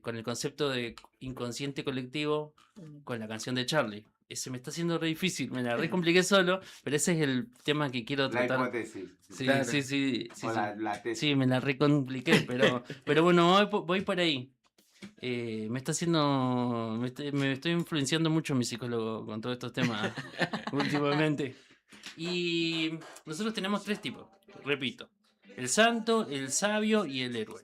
con el concepto de inconsciente colectivo con la canción de Charlie. Se me está haciendo re difícil, me la re compliqué solo, pero ese es el tema que quiero La tratar. hipótesis. Sí, Claro. sí. O la tesis. Sí, me la re compliqué, pero bueno, voy por ahí. Me está haciendo. Me estoy influenciando mucho mi psicólogo con todos estos temas últimamente. Y nosotros tenemos tres tipos, repito: el santo, el sabio y el héroe.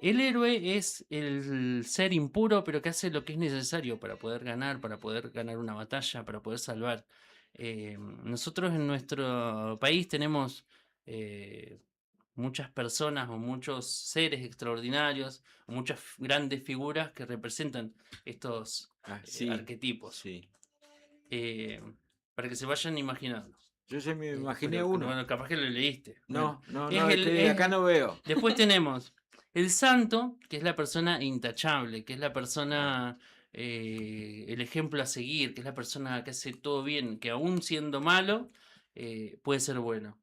El héroe es el ser impuro, pero que hace lo que es necesario para poder ganar una batalla, para poder salvar. Nosotros en nuestro país tenemos muchas personas o muchos seres extraordinarios, o muchas grandes figuras que representan estos arquetipos. Para que se vayan imaginando. Yo ya me imaginé Pero, uno. bueno, capaz que lo leíste. No, Bueno, no, es que acá no veo. Después tenemos el santo, que es la persona intachable, que es la persona, el ejemplo a seguir, que es la persona que hace todo bien, que aún siendo malo, puede ser bueno.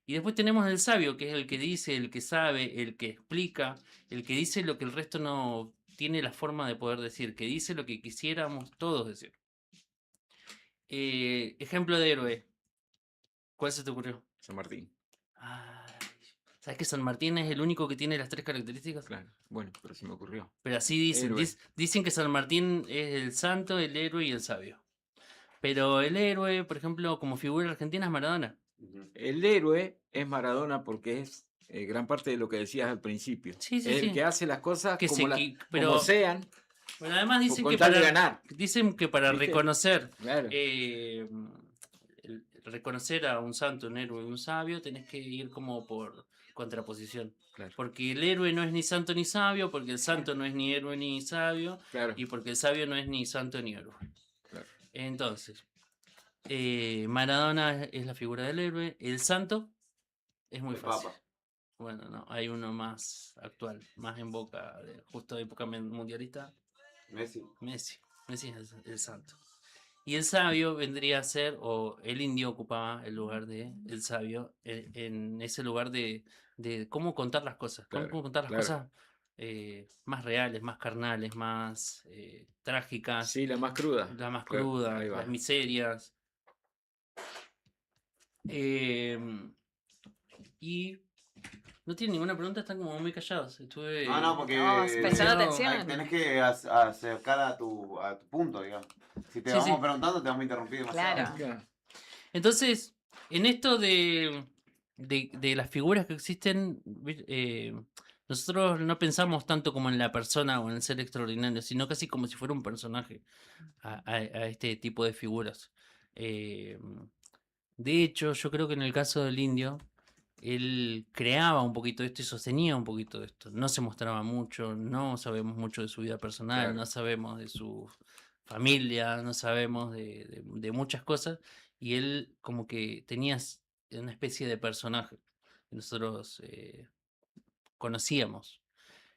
Y después tenemos el sabio, que es el que dice, el que sabe, el que explica, el que dice lo que el resto no tiene la forma de poder decir, que dice lo que quisiéramos todos decir. Ejemplo de héroe. ¿Cuál se te ocurrió? San Martín. ¿Sabes que San Martín es el único que tiene las tres características? Claro, bueno, pero se me ocurrió. Pero así dicen. Héroe. Dicen que San Martín es el santo, el héroe y el sabio. Pero el héroe, por ejemplo, como figura argentina es Maradona. El héroe es Maradona porque es gran parte de lo que decías al principio. Sí, Es el sí. que hace las cosas Que como, se- pero- como sean. Pero además dicen con que tal de para ganar. dicen que para ¿Viste? reconocer Claro. reconocer a un santo, un héroe y un sabio, tenés que ir como por contraposición. Porque el héroe no es ni santo ni sabio, porque el santo no es ni héroe ni sabio, y porque el sabio no es ni santo ni héroe. Entonces, Maradona es la figura del héroe, el santo es muy El fácil. Papa. Bueno, no, hay uno más actual, más en boca, justo de época mundialista. Messi. Messi es el santo. Y el sabio vendría a ser, o el indio ocupaba el lugar de el sabio, en ese lugar de cómo contar las cosas. Claro, Cómo contar las claro. cosas más reales, más carnales, más trágicas. Sí, la más cruda. La más Claro, cruda, ahí va. las miserias. Y no tienen ninguna pregunta, están como muy callados. Estuve No, porque prestando atención. tenés que acercar a tu punto, digamos. Si te Sí, vamos sí. preguntando, te vamos a interrumpir demasiado. Claro. Entonces, en esto de las figuras que existen, nosotros no pensamos tanto como en la persona o en el ser extraordinario, sino casi como si fuera un personaje a este tipo de figuras. De hecho, yo creo que en el caso del Indio, él creaba un poquito esto y sostenía un poquito de esto. No se mostraba mucho, no sabemos mucho de su vida personal, Claro. no sabemos de su familia, no sabemos de muchas cosas. Y él como que tenía una especie de personaje que nosotros conocíamos.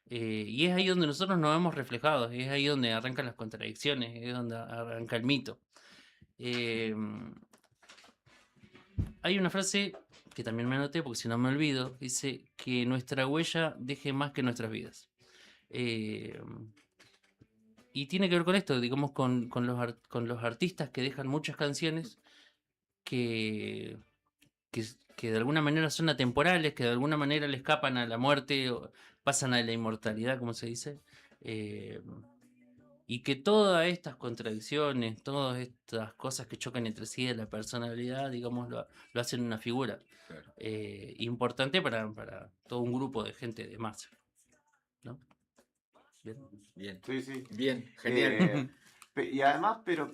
Y es ahí donde nosotros nos vemos reflejados, es ahí donde arrancan las contradicciones, es donde arranca el mito. Hay una frase que también me anoté porque si no me olvido, dice que nuestra huella deje más que nuestras vidas. Y tiene que ver con esto, digamos, con los artistas que dejan muchas canciones que de alguna manera son atemporales, que de alguna manera le escapan a la muerte o pasan a la inmortalidad, como se dice. Y que todas estas contradicciones, todas estas cosas que chocan entre sí de la personalidad, digamos, lo hacen una figura importante para todo un grupo de gente de masa. ¿No? Bien. Bien. Sí, sí. Bien, genial. Y además, pero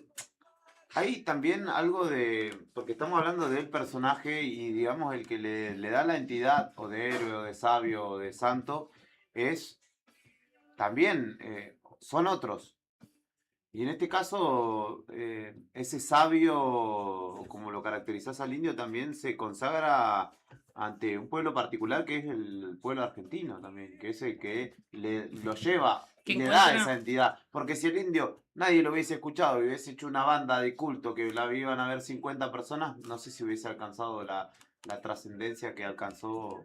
hay también algo porque estamos hablando del personaje y digamos el que le da la entidad o de héroe o de sabio o de santo es también, son otros. Y en este caso, ese sabio, como lo caracterizás al Indio, también se consagra ante un pueblo particular que es el pueblo argentino también, que es el que lo lleva y le da esa entidad. Porque si el Indio nadie lo hubiese escuchado y hubiese hecho una banda de culto que la iban a ver 50 personas, no sé si hubiese alcanzado la trascendencia que alcanzó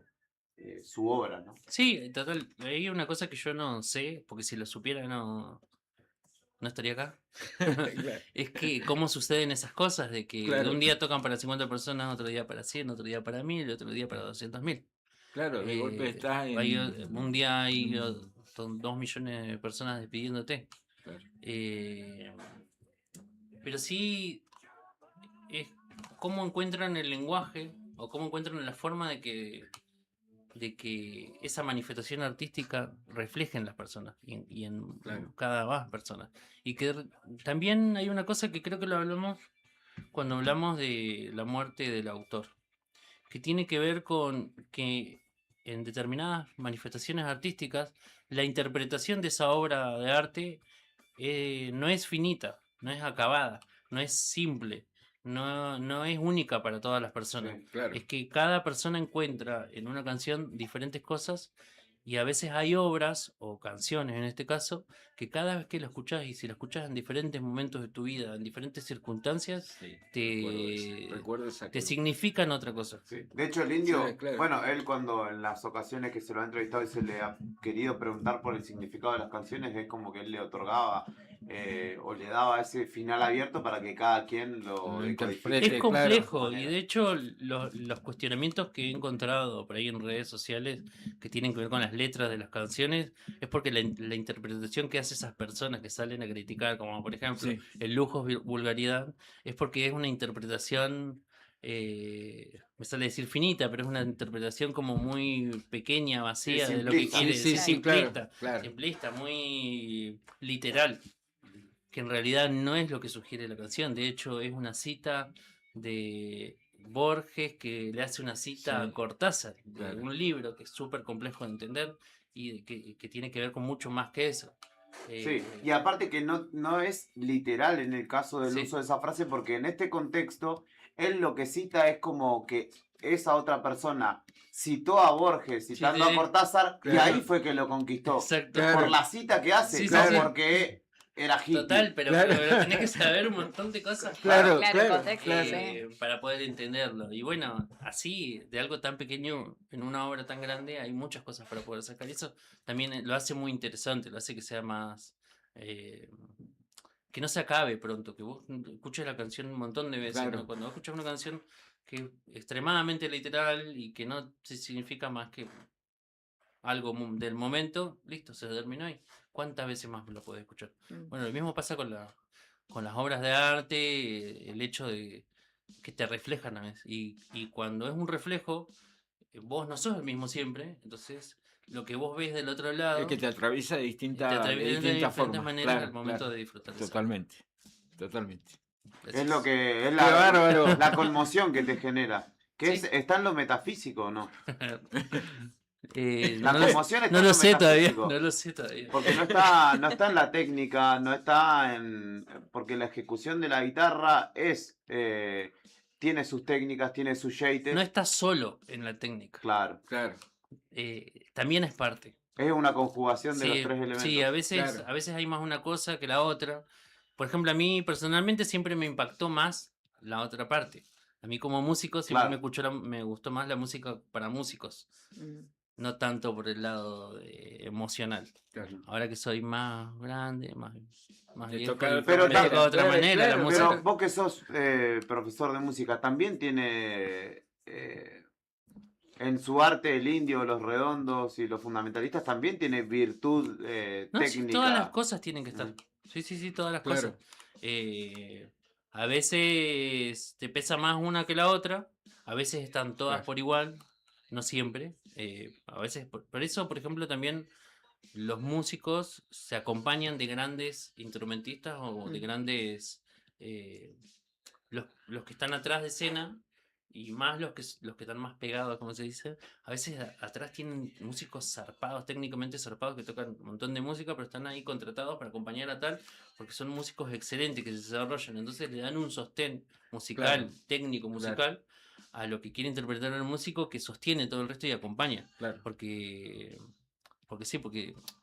su obra, ¿no? Sí, total. Hay una cosa que yo no sé, porque si lo supiera no estaría acá. Es que cómo suceden esas cosas, de que Claro. un día tocan para 50 personas, otro día para 100, otro día para 1000, otro día para 200.000. Claro, de golpe estás en... Un día hay 2 millones de personas despidiéndote. Claro. Pero sí es cómo encuentran el lenguaje o cómo encuentran la forma de que esa manifestación artística refleje en las personas y en cada más personas. Y que también hay una cosa que creo que lo hablamos cuando hablamos de la muerte del autor, que tiene que ver con que en determinadas manifestaciones artísticas la interpretación de esa obra de arte no es finita, no es acabada, no es simple. No es única para todas las personas. Sí, claro. Es que cada persona encuentra en una canción diferentes cosas y a veces hay obras o canciones en este caso que cada vez que la escuchás y si la escuchás en diferentes momentos de tu vida, en diferentes circunstancias, recuerdo esa te cosa. significan otra cosa. De hecho, el Indio, Sí, claro. bueno, él cuando en las ocasiones que se lo ha entrevistado y se le ha querido preguntar por el significado de las canciones, es como que él le otorgaba o le daba ese final abierto para que cada quien lo decodifique. Es complejo y de hecho los cuestionamientos que he encontrado por ahí en redes sociales que tienen que ver con las letras de las canciones es porque la interpretación que hacen esas personas que salen a criticar, como por ejemplo el lujo vulgaridad, es porque es una interpretación, me sale decir finita, pero es una interpretación como muy pequeña, vacía de lo que quiere decir, simplista, simplista, muy literal, que en realidad no es lo que sugiere la canción. De hecho es una cita de Borges que le hace una cita a Cortázar, de un libro que es súper complejo de entender y que tiene que ver con mucho más que eso. Sí, y aparte que no es literal en el caso del uso de esa frase, porque en este contexto él lo que cita es como que esa otra persona citó a Borges citando a Cortázar y ahí fue que lo conquistó. Exacto. Por la cita que hace, no porque era hippie. Total, pero, Claro. pero tenés que saber un montón de cosas Claro, Claro, claro, contexto, claro. para poder entenderlo. Y bueno, así, de algo tan pequeño, en una obra tan grande, hay muchas cosas para poder sacar. Y eso también lo hace muy interesante, lo hace que sea más... que no se acabe pronto, que vos escuches la canción un montón de veces, Claro. ¿no? Cuando vos escuchas una canción que es extremadamente literal y que no significa más que algo del momento, listo, se terminó ahí. ¿Cuántas veces más lo podés escuchar? Bueno, lo mismo pasa con las obras de arte, el hecho de que te reflejan a veces. Y cuando es un reflejo, vos no sos el mismo siempre, entonces lo que vos ves del otro lado Es que te atraviesa de te distintas atraviesa de distintas diferentes formas. maneras Claro, al momento claro. de disfrutar de eso. Totalmente. Totalmente. Es lo que es Qué bárbaro. la conmoción que te genera. Que Sí. está en lo metafísico, ¿o no? No La lo- conmoción está no en lo lo sé todavía, metafísico. no lo sé todavía. Porque no está en la técnica, no está en... Porque la ejecución de la guitarra tiene sus técnicas, tiene sus shapes. No estás solo en la técnica. Claro. Claro. También es parte. Es una conjugación de Sí, los tres elementos. sí, a veces, Claro. a veces hay más una cosa que la otra. Por ejemplo, a mí personalmente siempre me impactó más la otra parte. A mí como músico siempre Claro. me gustó más la música para músicos. No tanto por el lado emocional. Claro. Ahora que soy más grande, más Te viejo, toca de Pero, me toca de otra manera la música. pero vos que sos profesor de música, también tiene en su arte el indio, los redondos y los fundamentalistas también tiene virtud No, sí, técnica. todas las cosas tienen que estar. Sí, todas las Claro. cosas. A veces te pesa más una que la otra, a veces están todas por igual, no siempre. A veces, por eso, por ejemplo, también los músicos se acompañan de grandes instrumentistas o de grandes... los que están atrás de escena y más los que están más pegados, como se dice, a veces atrás tienen músicos zarpados, técnicamente zarpados, que tocan un montón de música, pero están ahí contratados para acompañar a tal, porque son músicos excelentes que se desarrollan, entonces le dan un sostén musical, Claro. técnico musical, a lo que quiere interpretar el músico, que sostiene todo el resto y acompaña. Claro. Porque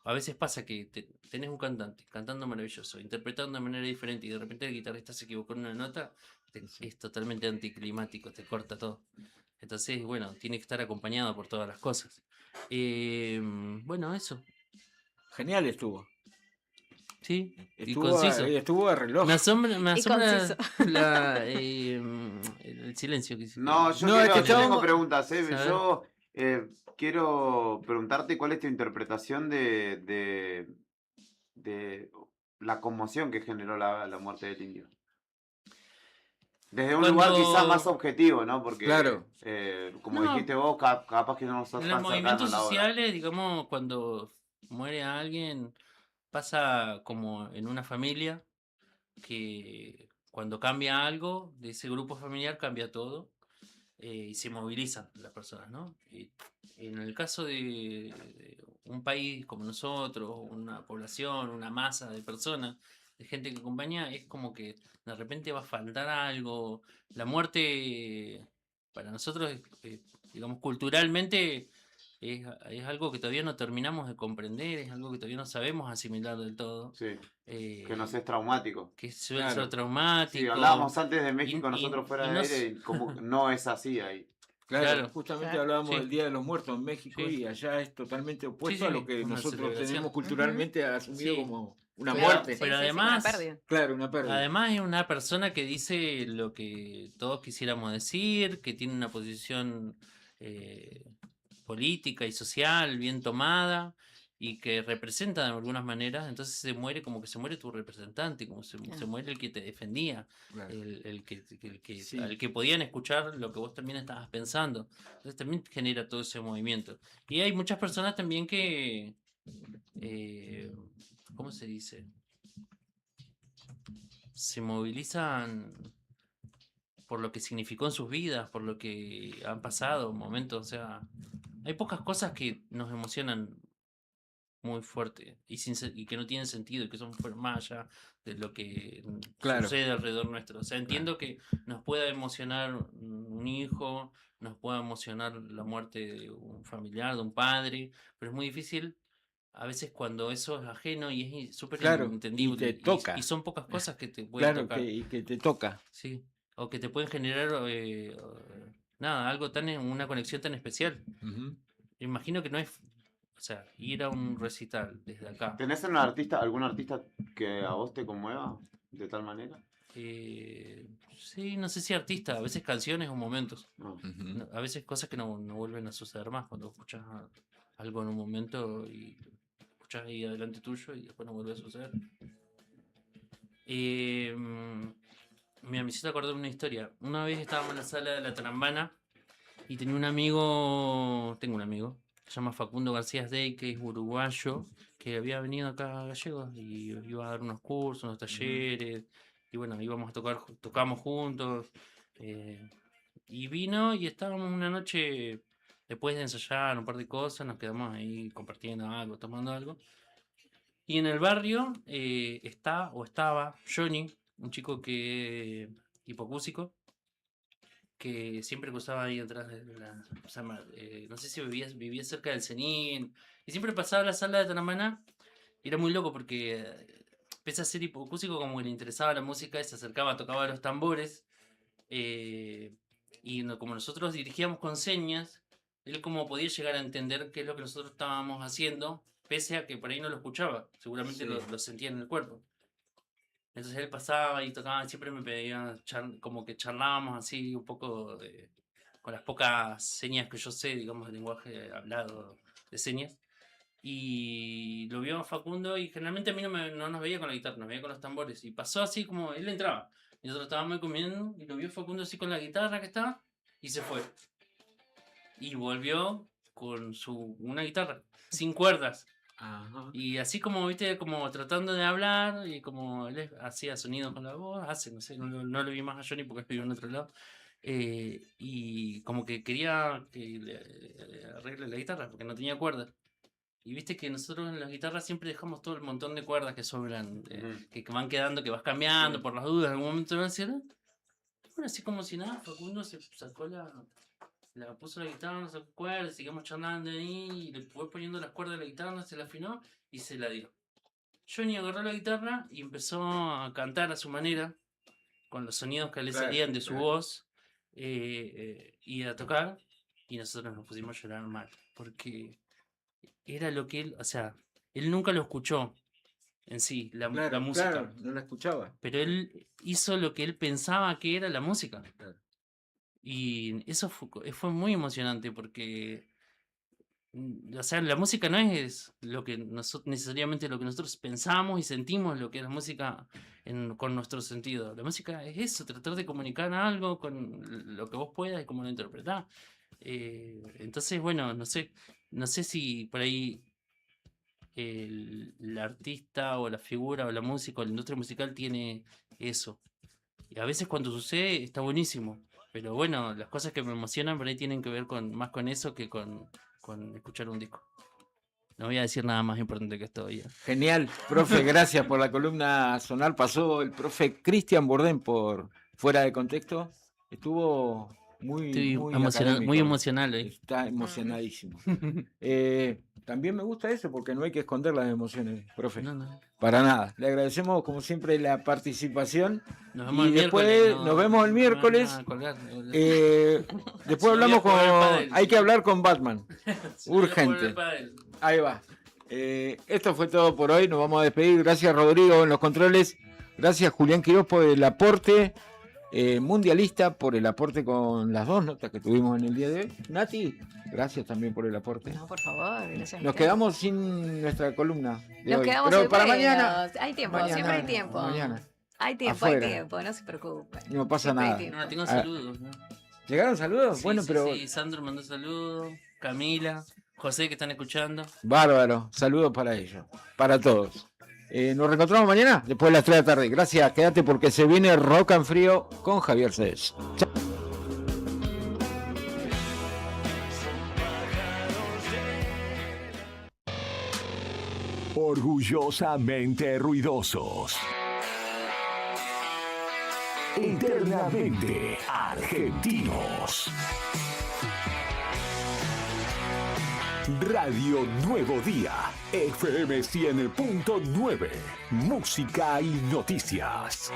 a veces pasa que tenés un cantante cantando maravilloso, interpretando de manera diferente y de repente el guitarrista se equivocó en una nota, es totalmente anticlimático, te corta todo. Entonces, bueno, tiene que estar acompañado por todas las cosas. Bueno, eso. Genial estuvo. Sí, y Estuvo, conciso. estuvo de reloj. Me asombra Y conciso. el silencio que hiciste. No, yo, No, es que yo tengo estábamos- preguntas. A ver. Yo quiero preguntarte cuál es tu interpretación de la conmoción que generó la muerte del indio. Desde un lugar Cuando- quizás más objetivo, ¿no? Porque, Claro. como No. dijiste vos, capaz que no sos En tan los cercano movimientos a la obra. sociales, digamos, cuando muere alguien, pasa como en una familia, que cuando cambia algo de ese grupo familiar, cambia todo, y se movilizan las personas, ¿no? Y en el caso de un país como nosotros, una población, una masa de personas, de gente que acompaña, es como que de repente va a faltar algo. La muerte, para nosotros, digamos, culturalmente, es algo que todavía no terminamos de comprender, es algo que todavía no sabemos asimilar del todo. Sí, que nos es traumático. Que suele Claro. ser traumático. Sí, hablábamos antes de México, Y- nosotros fuera y de no aire, s- y como no es así ahí. Claro, justamente hablábamos Sí. del Día de los Muertos en México Sí. y allá es totalmente opuesto Sí, a lo que una nosotros celebración. tenemos culturalmente asumido Sí. como una Pero- muerte. Pero Sí, además, una pérdida. Claro, una pérdida. además es una persona que dice lo que todos quisiéramos decir, que tiene una posición política y social bien tomada y que representa de algunas maneras, entonces se muere como que se muere tu representante, como se muere el que te defendía, Claro. el que Sí. al que podían escuchar lo que vos también estabas pensando. Entonces también genera todo ese movimiento. Y hay muchas personas también que ¿cómo se dice? Se movilizan por lo que significó en sus vidas, por lo que han pasado, momentos, o sea, hay pocas cosas que nos emocionan muy fuerte y que no tienen sentido y que son más allá de lo que Claro. sucede alrededor nuestro. O sea, entiendo que nos pueda emocionar un hijo, nos pueda emocionar la muerte de un familiar, de un padre, pero es muy difícil a veces cuando eso es ajeno y es súper Claro, entendible. y te toca. Y son pocas cosas que te pueden Claro, tocar. y que te toca. Sí. O que te pueden generar nada, algo una conexión tan especial. Imagino que no es, o sea, ir a un recital desde acá. ¿Tenés algún artista que a vos te conmueva de tal manera? Sí, no sé si artista, a veces canciones o momentos. No. No, a veces cosas que no vuelven a suceder más cuando escuchas algo en un momento y escuchas ahí adelante tuyo y después no vuelve a suceder. Me hiciste acordar de una historia. Una vez estábamos en la sala de la Trambana y tengo un amigo, se llama Facundo García Day, que es uruguayo, que había venido acá a Gallegos y iba a dar unos cursos, unos talleres, y bueno, íbamos a tocamos juntos, y vino y estábamos una noche, después de ensayar un par de cosas, nos quedamos ahí compartiendo algo, tomando algo, y en el barrio estaba Johnny, un chico que hipocúsico, que siempre cruzaba ahí atrás de no sé si vivía cerca del Cenin, y siempre pasaba a la sala de Tanamana, y era muy loco porque pese a ser hipocúsico, como que le interesaba la música, y se acercaba, tocaba los tambores, como nosotros dirigíamos con señas, él como podía llegar a entender qué es lo que nosotros estábamos haciendo, pese a que por ahí no lo escuchaba, seguramente Sí. lo sentía en el cuerpo. Entonces él pasaba y tocaba, siempre me pedía, como que charlábamos así un poco con las pocas señas que yo sé, digamos, el lenguaje hablado de señas. Y lo vio a Facundo y generalmente a mí no nos veía con la guitarra, nos veía con los tambores. Y pasó así como, él entraba, y nosotros estábamos comiendo y lo vio Facundo así con la guitarra que estaba y se fue. Y volvió con una guitarra, sin cuerdas. Ajá. Y así como, viste, como tratando de hablar y como él hacía sonido con la voz, no sé, no lo vi más a Johnny porque vive en otro lado. Y como que quería que le arregle la guitarra porque no tenía cuerdas. Y viste que nosotros en las guitarras siempre dejamos todo el montón de cuerdas que sobran, que van quedando, que vas cambiando por las dudas. En algún momento van a decir, bueno, así como si nada, Facundo se sacó puso la guitarra, no sacó cuerdas, seguimos charlando ahí, y le fue poniendo las cuerdas de la guitarra, se la afinó y se la dio. Johnny agarró la guitarra y empezó a cantar a su manera, con los sonidos que le salían de su voz, y a tocar, y nosotros nos pusimos a llorar mal, porque era lo que él, o sea, él nunca lo escuchó en sí, la música. Claro, no la escuchaba. Pero él hizo lo que él pensaba que era la música. Y eso fue muy emocionante porque, o sea, la música no es lo que necesariamente lo que nosotros pensamos y sentimos, lo que es la música con nuestro sentido. La música es eso, tratar de comunicar algo con lo que vos puedas y cómo lo interpretás. Entonces, bueno, no sé si por ahí el artista o la figura o la música o la industria musical tiene eso. Y a veces cuando sucede está buenísimo. Pero bueno, las cosas que me emocionan por ahí tienen que ver más con eso que con escuchar un disco. No voy a decir nada más importante que esto hoy. Genial, profe, gracias por la columna sonal. Pasó el profe Cristian Bordén por Fuera de Contexto. Estuvo muy académico. Muy emocional ahí. Está emocionadísimo. También me gusta eso porque no hay que esconder las emociones, profe. No. Para nada. Le agradecemos como siempre la participación. Nos vemos Y el después miércoles, nos vemos el miércoles. Después hablamos con... Hay que hablar con Batman. Urgente. Ahí va. Esto fue todo por hoy. Nos vamos a despedir. Gracias, Rodrigo, en los controles. Gracias, Julián Quiroz, por el aporte mundialista, por el aporte con las dos notas que tuvimos en el día de hoy. Nati, gracias también por el aporte. No, por favor, gracias. Nos quedamos sin nuestra columna de Nos hoy. quedamos Pero sin para premios. mañana. Hay tiempo, mañana, siempre hay tiempo. Mañana. Hay tiempo, Afuera. no se preocupen. No pasa Siempre hay nada. tiempo. No, tengo saludos, ¿no? ¿Llegaron saludos? Sí, Bueno, sí, pero... sí, Sandro mandó saludos, Camila, José que están escuchando. Bárbaro. Saludos para ellos. Para todos. Nos reencontramos mañana, después de las 3 de la tarde. Gracias, quédate porque se viene Rock and Frío con Javier Cés. Chao. Orgullosamente ruidosos. Eternamente argentinos. Radio Nuevo Día, FM 100.9, música y noticias.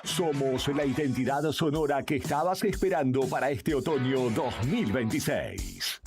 Somos la identidad sonora que estabas esperando para este otoño 2026.